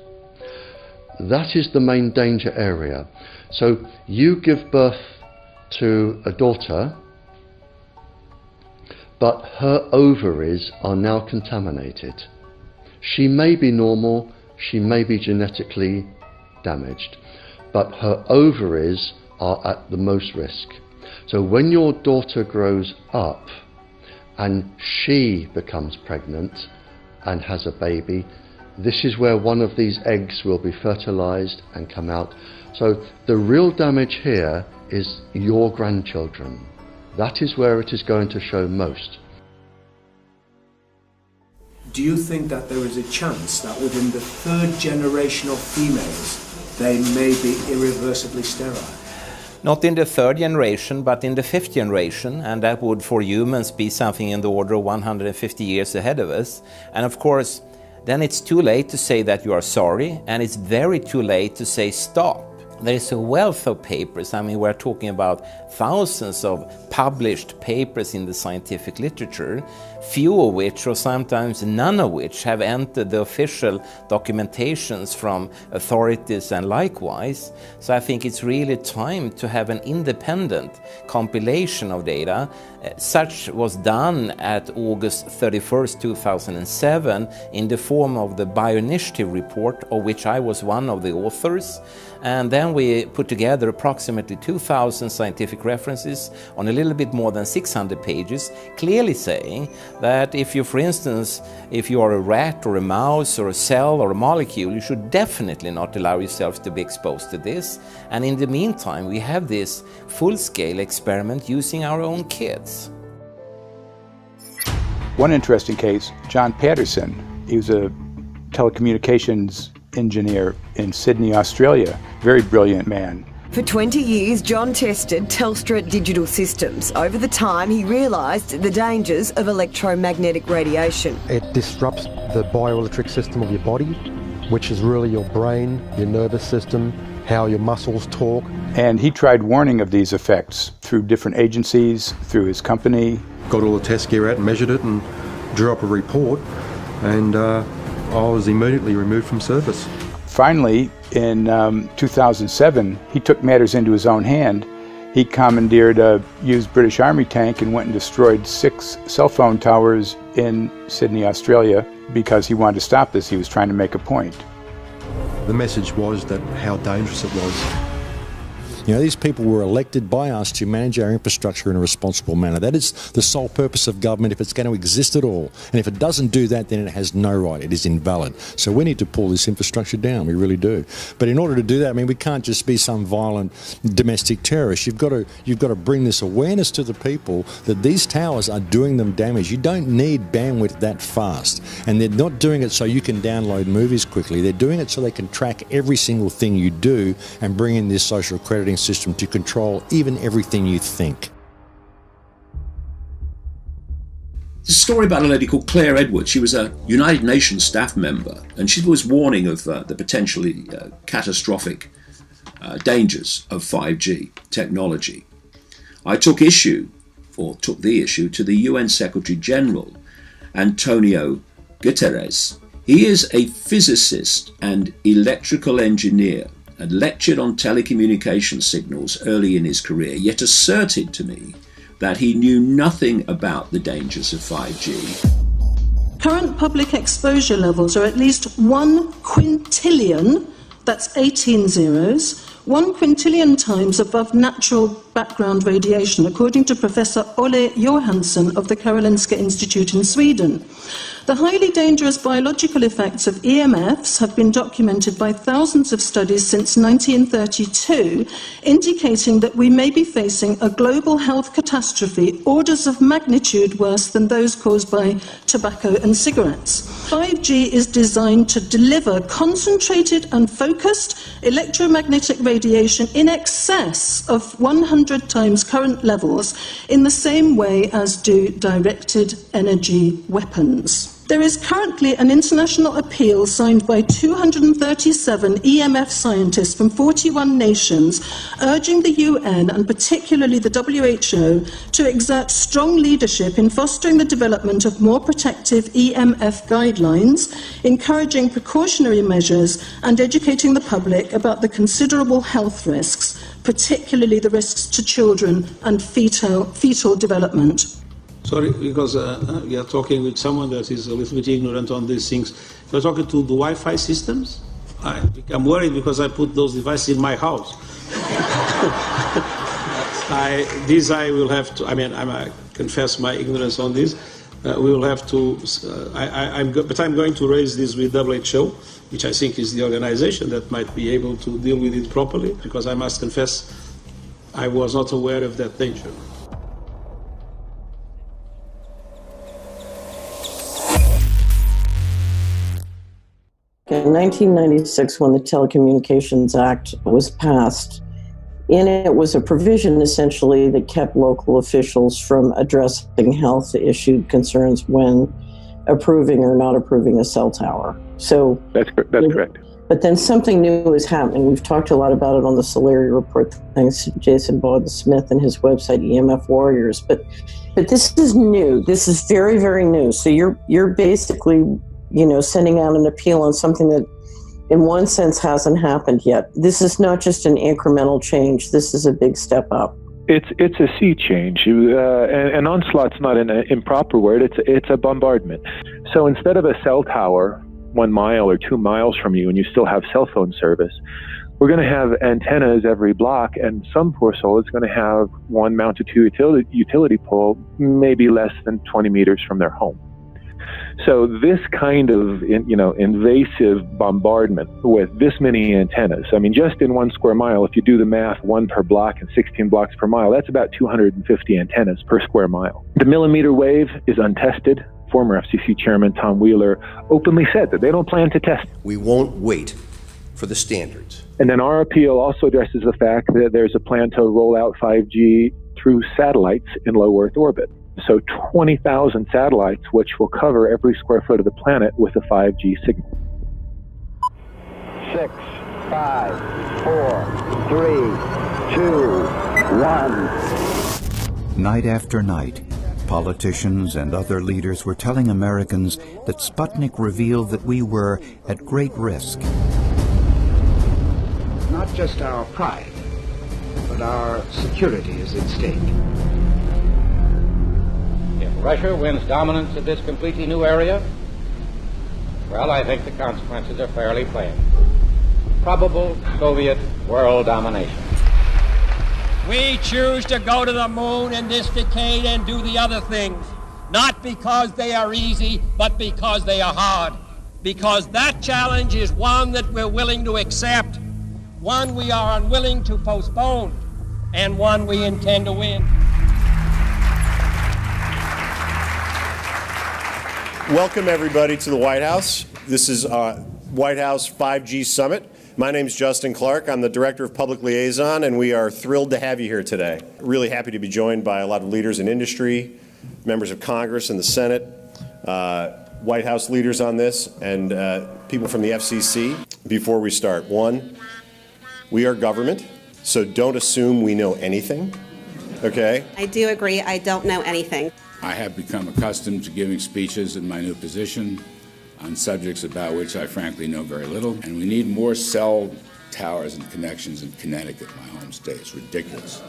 That is the main danger area. So you give birth to a daughter, but her ovaries are now contaminated. She may be normal, she may be genetically damaged, but her ovaries are at the most risk. So when your daughter grows up and she becomes pregnant and has a baby, this is where one of these eggs will be fertilized and come out. So the real damage here is your grandchildren. That is where it is going to show most. Do you think that there is a chance that within the third generation of females, they may be irreversibly sterile? Not in the third generation, but in the fifth generation, and that would for humans be something in the order of 150 years ahead of us. And of course, then it's too late to say that you are sorry, and it's very too late to say stop. There is a wealth of papers. I mean, we're talking about thousands of published papers in the scientific literature, few of which, or sometimes none of which, have entered the official documentations from authorities and likewise. So I think it's really time to have an independent compilation of data. Such was done at August 31st, 2007 in the form of the Bioinitiative report, of which I was one of the authors. And then we put together approximately 2,000 scientific references on a little bit more than 600 pages, clearly saying that if you, for instance, if you are a rat or a mouse or a cell or a molecule, you should definitely not allow yourself to be exposed to this. And in the meantime, we have this full-scale experiment using our own kids. One interesting case, John Patterson, he was a telecommunications engineer in Sydney, Australia. Very brilliant man. For 20 years, John tested Telstra digital systems. Over the time, he realised the dangers of electromagnetic radiation. It disrupts the bioelectric system of your body, which is really your brain, your nervous system, how your muscles talk. And he tried warning of these effects through different agencies, through his company. Got all the test gear out and measured it and drew up a report, and I was immediately removed from service. Finally, in 2007, he took matters into his own hand. He commandeered a used British Army tank and went and destroyed 6 cell phone towers in Sydney, Australia, because he wanted to stop this. He was trying to make a point. The message was that how dangerous it was. You know, these people were elected by us to manage our infrastructure in a responsible manner. That is the sole purpose of government if it's going to exist at all. And if it doesn't do that, then it has no right. It is invalid. So we need to pull this infrastructure down. We really do. But in order to do that, I mean, we can't just be some violent domestic terrorist. You've got to bring this awareness to the people that these towers are doing them damage. You don't need bandwidth that fast. And they're not doing it so you can download movies quickly. They're doing it so they can track every single thing you do and bring in this social crediting system to control even everything you think. There's a story about a lady called Claire Edwards. She was a United Nations staff member, and she was warning of the potentially catastrophic dangers of 5G technology. I took the issue to the UN Secretary General, Antonio Guterres. He is a physicist and electrical engineer, and lectured on telecommunication signals early in his career, yet asserted to me that he knew nothing about the dangers of 5G. Current public exposure levels are at least 1 quintillion, that's 18 zeros, 1 quintillion times above natural background radiation, according to Professor Olle Johansson of the Karolinska Institute in Sweden. The highly dangerous biological effects of EMFs have been documented by thousands of studies since 1932, indicating that we may be facing a global health catastrophe orders of magnitude worse than those caused by tobacco and cigarettes. 5G is designed to deliver concentrated and focused electromagnetic radiation in excess of 100 times current levels in the same way as do directed energy weapons. There is currently an international appeal signed by 237 EMF scientists from 41 nations urging the UN and particularly the WHO to exert strong leadership in fostering the development of more protective EMF guidelines, encouraging precautionary measures and educating the public about the considerable health risks, particularly the risks to children and fetal development. Sorry, because we are talking with someone that is a little bit ignorant on these things. You're talking to the Wi-Fi systems? I become worried because I put those devices in my house. I will have to, I confess my ignorance on this. We will have to, but I'm going to raise this with WHO, which I think is the organization that might be able to deal with it properly, because I must confess I was not aware of that danger. In 1996, when the Telecommunications Act was passed, in it was a provision essentially that kept local officials from addressing health issue concerns when approving or not approving a cell tower. So that's correct. But then something new is happening. We've talked a lot about it on the Solari report, thanks to Jason Bogdan-Smith and his website EMF Warriors. But this is new. This is very, very new. So you're basically, sending out an appeal on something that in one sense hasn't happened yet. This is not just an incremental change. This is a big step up. It's a sea change. An onslaught's not an improper word. It's a bombardment. So instead of a cell tower 1 mile or 2 miles from you and you still have cell phone service, we're going to have antennas every block, and some poor soul is going to have one mounted to a utility pole maybe less than 20 meters from their home. So this kind of, invasive bombardment with this many antennas, just in 1 square mile, if you do the math, 1 per block and 16 blocks per mile, that's about 250 antennas per square mile. The millimeter wave is untested. Former FCC Chairman Tom Wheeler openly said that they don't plan to test. We won't wait for the standards. And then our appeal also addresses the fact that there's a plan to roll out 5G through satellites in low Earth orbit. So 20,000 satellites, which will cover every square foot of the planet with a 5G signal. 6, 5, 4, 3, 2, 1. Night after night, politicians and other leaders were telling Americans that Sputnik revealed that we were at great risk. Not just our pride, but our security is at stake. If Russia wins dominance of this completely new area, well, I think the consequences are fairly plain. Probable Soviet world domination. We choose to go to the moon in this decade and do the other things, not because they are easy, but because they are hard. Because that challenge is one that we're willing to accept, one we are unwilling to postpone, and one we intend to win. Welcome, everybody, to the White House. This is White House 5G Summit. My name is Justin Clark. I'm the Director of Public Liaison, and we are thrilled to have you here today. Really happy to be joined by a lot of leaders in industry, members of Congress and the Senate, White House leaders on this, and people from the FCC. Before we start, one, we are government, so don't assume we know anything, okay? I do agree, I don't know anything. I have become accustomed to giving speeches in my new position on subjects about which I frankly know very little, and we need more cell towers and connections in Connecticut, my home state. It's ridiculous.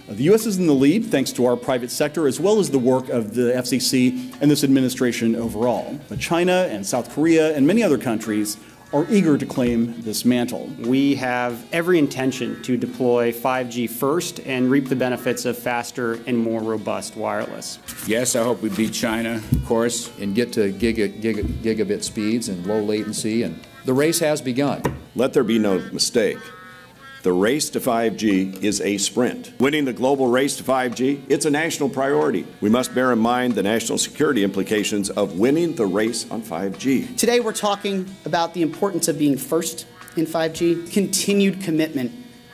The U.S. is in the lead thanks to our private sector as well as the work of the FCC and this administration overall. But China and South Korea and many other countries are eager to claim this mantle. We have every intention to deploy 5G first and reap the benefits of faster and more robust wireless. Yes, I hope we beat China, of course. And get to gigabit speeds and low latency, and the race has begun. Let there be no mistake. The race to 5G is a sprint. Winning the global race to 5G, it's a national priority. We must bear in mind the national security implications of winning the race on 5G. Today we're talking about the importance of being first in 5G, continued commitment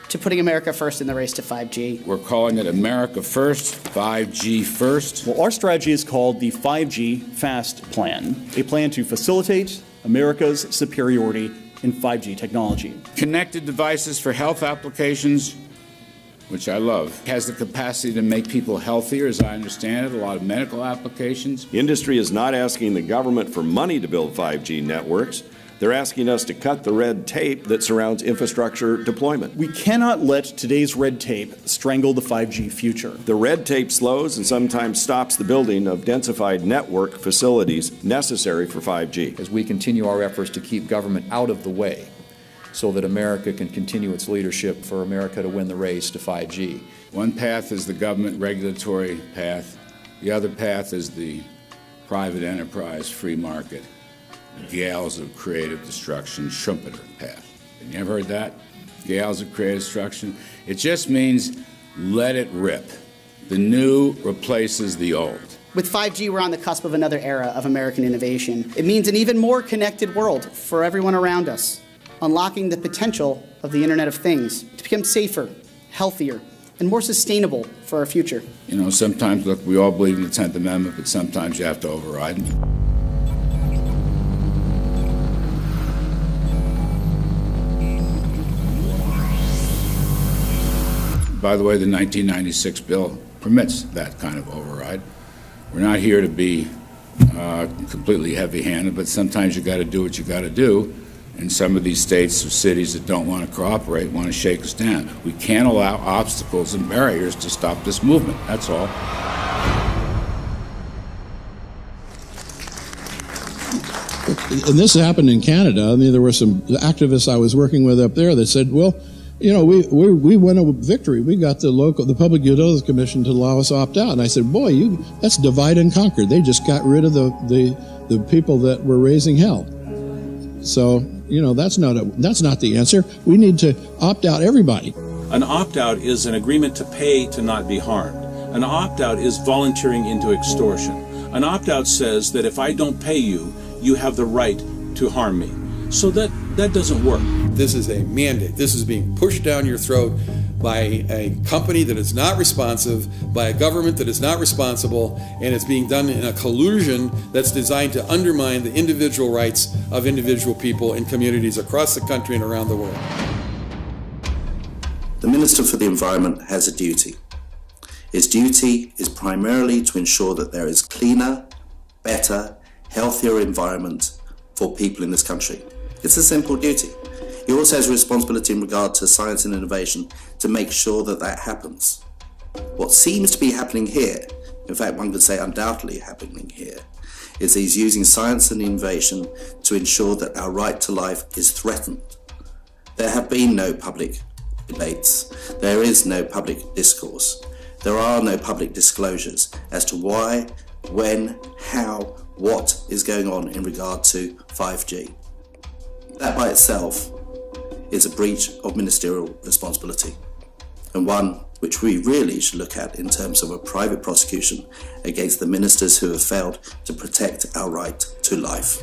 to putting America first in the race to 5G. We're calling it America First, 5G First. Well, our strategy is called the 5G FAST Plan, a plan to facilitate America's superiority in 5G technology. Connected devices for health applications, which I love, has the capacity to make people healthier, as I understand it, a lot of medical applications. The industry is not asking the government for money to build 5G networks. They're asking us to cut the red tape that surrounds infrastructure deployment. We cannot let today's red tape strangle the 5G future. The red tape slows and sometimes stops the building of densified network facilities necessary for 5G. As we continue our efforts to keep government out of the way, so that America can continue its leadership for America to win the race to 5G. One path is the government regulatory path. The other path is the private enterprise free market, gales of creative destruction, Schumpeter path. Have you ever heard that? Gales of creative destruction? It just means let it rip. The new replaces the old. With 5G, we're on the cusp of another era of American innovation. It means an even more connected world for everyone around us, unlocking the potential of the Internet of Things to become safer, healthier, and more sustainable for our future. You know, sometimes, look, we all believe in the 10th Amendment, but sometimes you have to override it. By the way, the 1996 bill permits that kind of override. We're not here to be completely heavy-handed, but sometimes you got to do what you got to do. And some of these states or cities that don't want to cooperate want to shake us down. We can't allow obstacles and barriers to stop this movement. That's all. And this happened in Canada. I mean, there were some activists I was working with up there that said, well, you know, we won a victory. We got the Public Utilities Commission to allow us to opt out. And I said, boy, that's divide and conquer. They just got rid of the people that were raising hell. So, you know, that's not the answer. We need to opt out everybody. An opt-out is an agreement to pay to not be harmed. An opt-out is volunteering into extortion. An opt-out says that if I don't pay you, you have the right to harm me. So that doesn't work. This is a mandate. This is being pushed down your throat by a company that is not responsive, by a government that is not responsible, and it's being done in a collusion that's designed to undermine the individual rights of individual people in communities across the country and around the world. The Minister for the Environment has a duty. His duty is primarily to ensure that there is cleaner, better, healthier environment for people in this country. It's a simple duty. He also has a responsibility in regard to science and innovation to make sure that that happens. What seems to be happening here, in fact one could say undoubtedly happening here, is he's using science and innovation to ensure that our right to life is threatened. There have been no public debates. There is no public discourse. There are no public disclosures as to why, when, how, what is going on in regard to 5G. That by itself is a breach of ministerial responsibility, and one which we really should look at in terms of a private prosecution against the ministers who have failed to protect our right to life.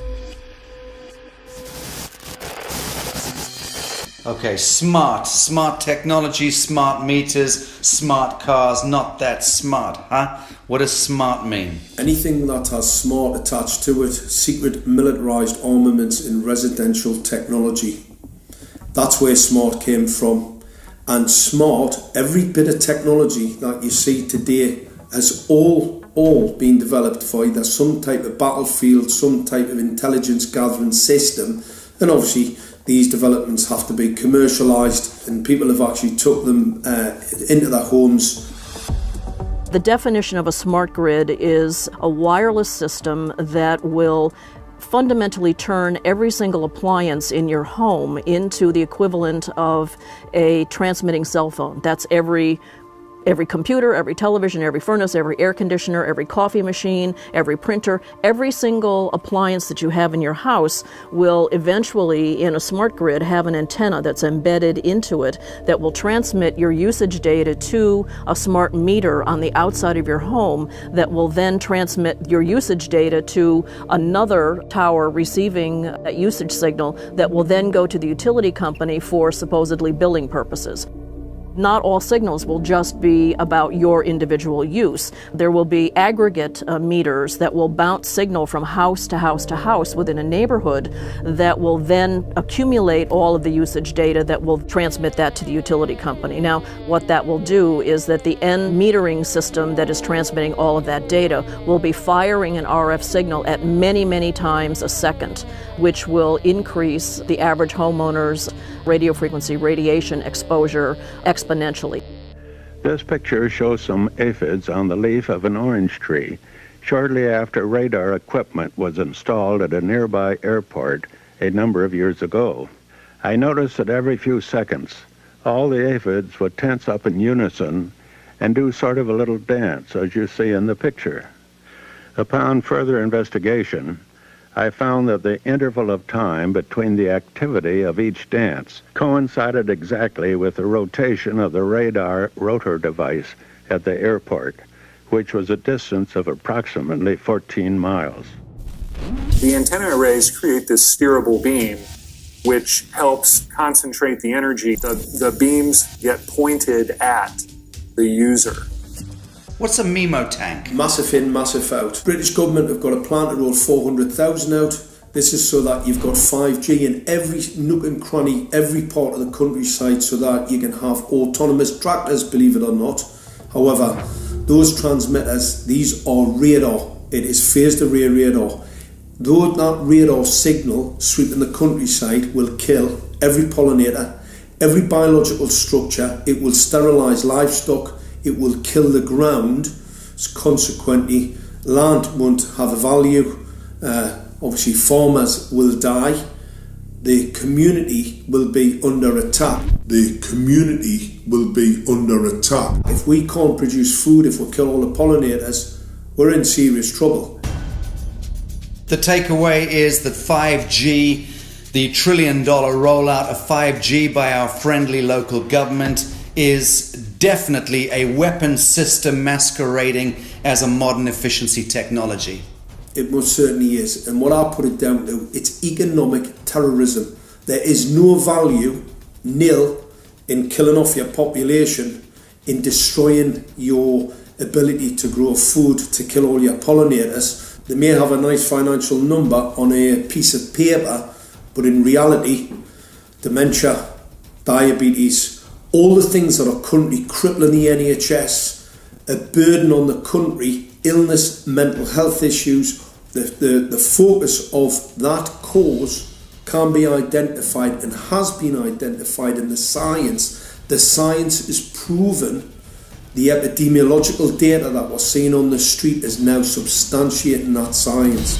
Okay, smart technology, smart meters, smart cars, not that smart, huh? What does smart mean? Anything that has smart attached to it, secret militarised armaments in residential technology. That's where smart came from. And smart, every bit of technology that you see today has all been developed for either some type of battlefield, some type of intelligence gathering system, and obviously these developments have to be commercialised, and people have actually took them into their homes. The definition of a smart grid is a wireless system that will fundamentally turn every single appliance in your home into the equivalent of a transmitting cell phone. That's every computer, every television, every furnace, every air conditioner, every coffee machine, every printer, every single appliance that you have in your house will eventually, in a smart grid, have an antenna that's embedded into it that will transmit your usage data to a smart meter on the outside of your home that will then transmit your usage data to another tower receiving a usage signal that will then go to the utility company for supposedly billing purposes. Not all signals will just be about your individual use. There will be aggregate meters that will bounce signal from house to house to house within a neighborhood that will then accumulate all of the usage data that will transmit that to the utility company. Now, what that will do is that the end metering system that is transmitting all of that data will be firing an RF signal at many, many times a second, which will increase the average homeowner's radio frequency radiation exposure exponentially. This picture shows some aphids on the leaf of an orange tree shortly after radar equipment was installed at a nearby airport a number of years ago. I noticed that every few seconds, all the aphids would tense up in unison and do sort of a little dance, as you see in the picture. Upon further investigation, I found that the interval of time between the activity of each dance coincided exactly with the rotation of the radar rotor device at the airport, which was a distance of approximately 14 miles. The antenna arrays create this steerable beam, which helps concentrate the energy. The beams get pointed at the user. What's a MIMO tank? Massive in, massive out. British government have got a plan to roll 400,000 out. This is so that you've got 5G in every nook and cranny, every part of the countryside, so that you can have autonomous tractors, believe it or not. However, those transmitters, these are radar. It is phased array radar. Though that radar signal sweeping the countryside will kill every pollinator, every biological structure, it will sterilise livestock, it will kill the ground, consequently land won't have a value, obviously farmers will die, the community will be under attack. If we can't produce food, if we kill all the pollinators, we're in serious trouble. The takeaway is that 5G, the $1 trillion rollout of 5G by our friendly local government, is definitely a weapon system masquerading as a modern efficiency technology. It most certainly is, and what I put it down to, it's economic terrorism. There is no value, nil, in killing off your population, in destroying your ability to grow food, to kill all your pollinators. They may have a nice financial number on a piece of paper, but in reality, dementia, diabetes, all the things that are currently crippling the NHS, a burden on the country, illness, mental health issues, the focus of that cause can be identified and has been identified in the science. The science is proven. The epidemiological data that we're seeing on the street is now substantiating that science.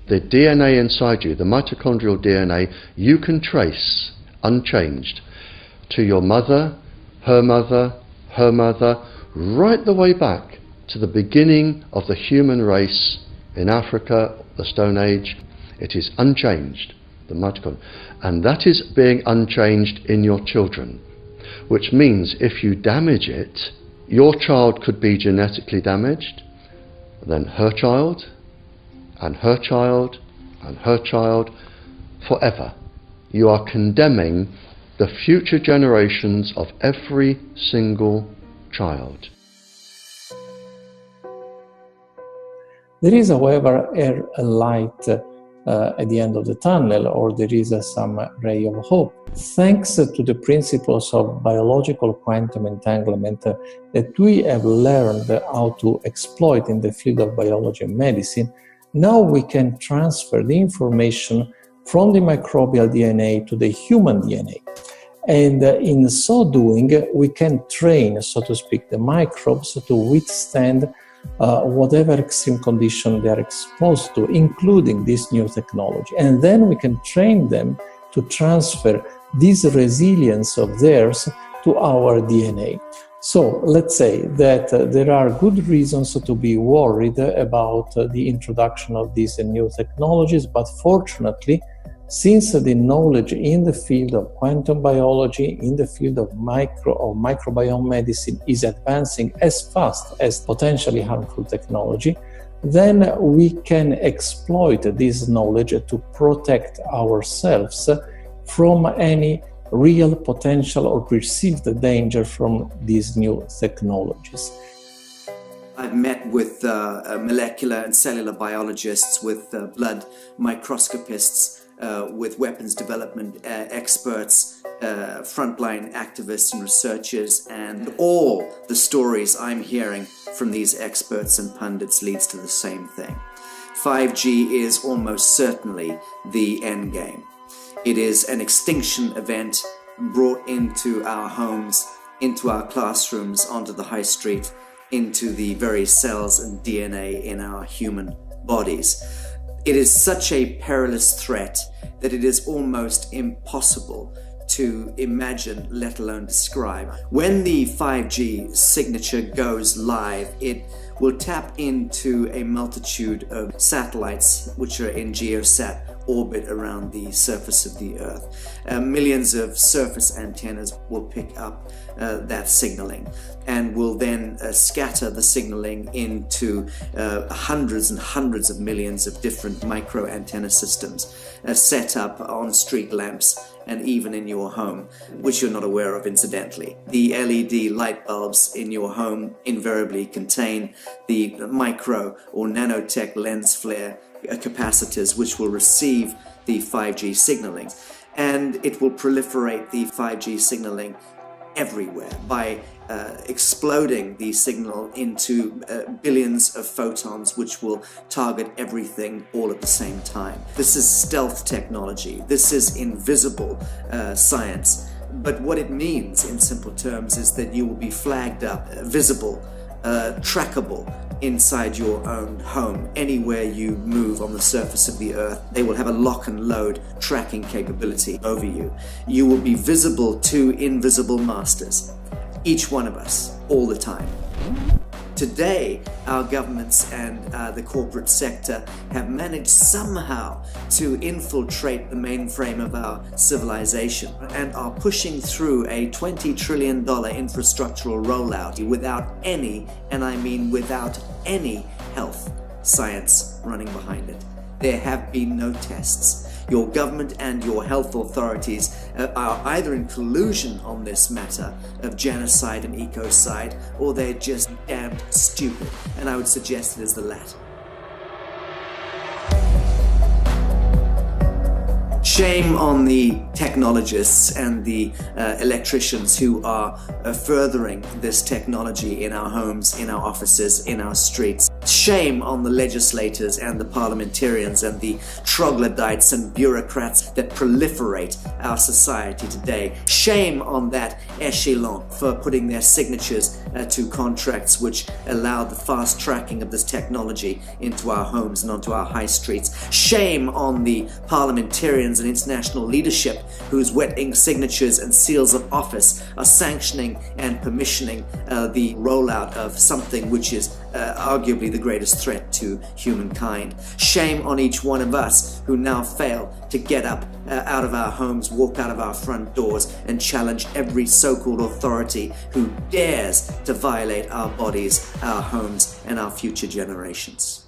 The DNA inside you, the mitochondrial DNA, you can trace unchanged to your mother, her mother, her mother, right the way back to the beginning of the human race in Africa, the Stone Age. It is unchanged, the mitochondria, and that is being unchanged in your children, which means if you damage it, your child could be genetically damaged, then her child, and her child, and her child, forever. You are condemning the future generations of every single child. There is, however, a light at the end of the tunnel, or there is some ray of hope. Thanks to the principles of biological quantum entanglement that we have learned how to exploit in the field of biology and medicine, now we can transfer the information from the microbial DNA to the human DNA. And in so doing, we can train, so to speak, the microbes to withstand whatever extreme condition they are exposed to, including this new technology. And then we can train them to transfer this resilience of theirs to our DNA. So let's say that there are good reasons to be worried about the introduction of these new technologies, but fortunately, since the knowledge in the field of quantum biology, in the field of microbiome medicine is advancing as fast as potentially harmful technology, then we can exploit this knowledge to protect ourselves from any real potential or perceived danger from these new technologies. I've met with molecular and cellular biologists, with blood microscopists, with weapons development experts, frontline activists and researchers, and all the stories I'm hearing from these experts and pundits leads to the same thing. 5G is almost certainly the end game. It is an extinction event brought into our homes, into our classrooms, onto the high street, into the very cells and DNA in our human bodies. It is such a perilous threat that it is almost impossible to imagine, let alone describe. When the 5G signature goes live, it will tap into a multitude of satellites which are in geosat orbit around the surface of the Earth. Millions of surface antennas will pick up that signaling and will then scatter the signaling into hundreds and hundreds of millions of different micro antenna systems set up on street lamps and even in your home, which you're not aware of incidentally. The LED light bulbs in your home invariably contain the micro or nanotech lens flare capacitors which will receive the 5G signaling, and it will proliferate the 5G signaling everywhere by exploding the signal into billions of photons which will target everything all at the same time. This is stealth technology. This is invisible science. But what it means in simple terms is that you will be flagged up, visible, trackable inside your own home. Anywhere you move on the surface of the Earth, they will have a lock and load tracking capability over you. You will be visible to invisible masters, each one of us, all the time. Today, our governments and the corporate sector have managed somehow to infiltrate the mainframe of our civilization and are pushing through a $20 trillion infrastructural rollout without any, and I mean without any, health science running behind it. There have been no tests. Your government and your health authorities are either in collusion on this matter of genocide and ecocide, or they're just damned stupid, and I would suggest it is the latter. Shame on the technologists and the electricians who are furthering this technology in our homes, in our offices, in our streets. Shame on the legislators and the parliamentarians and the troglodytes and bureaucrats that proliferate our society today. Shame on that echelon for putting their signatures to contracts which allow the fast tracking of this technology into our homes and onto our high streets. Shame on the parliamentarians and international leadership whose wet ink signatures and seals of office are sanctioning and permissioning the rollout of something which is arguably the greatest threat to humankind. Shame on each one of us who now fail to get up out of our homes, walk out of our front doors, and challenge every so-called authority who dares to violate our bodies, our homes, and our future generations.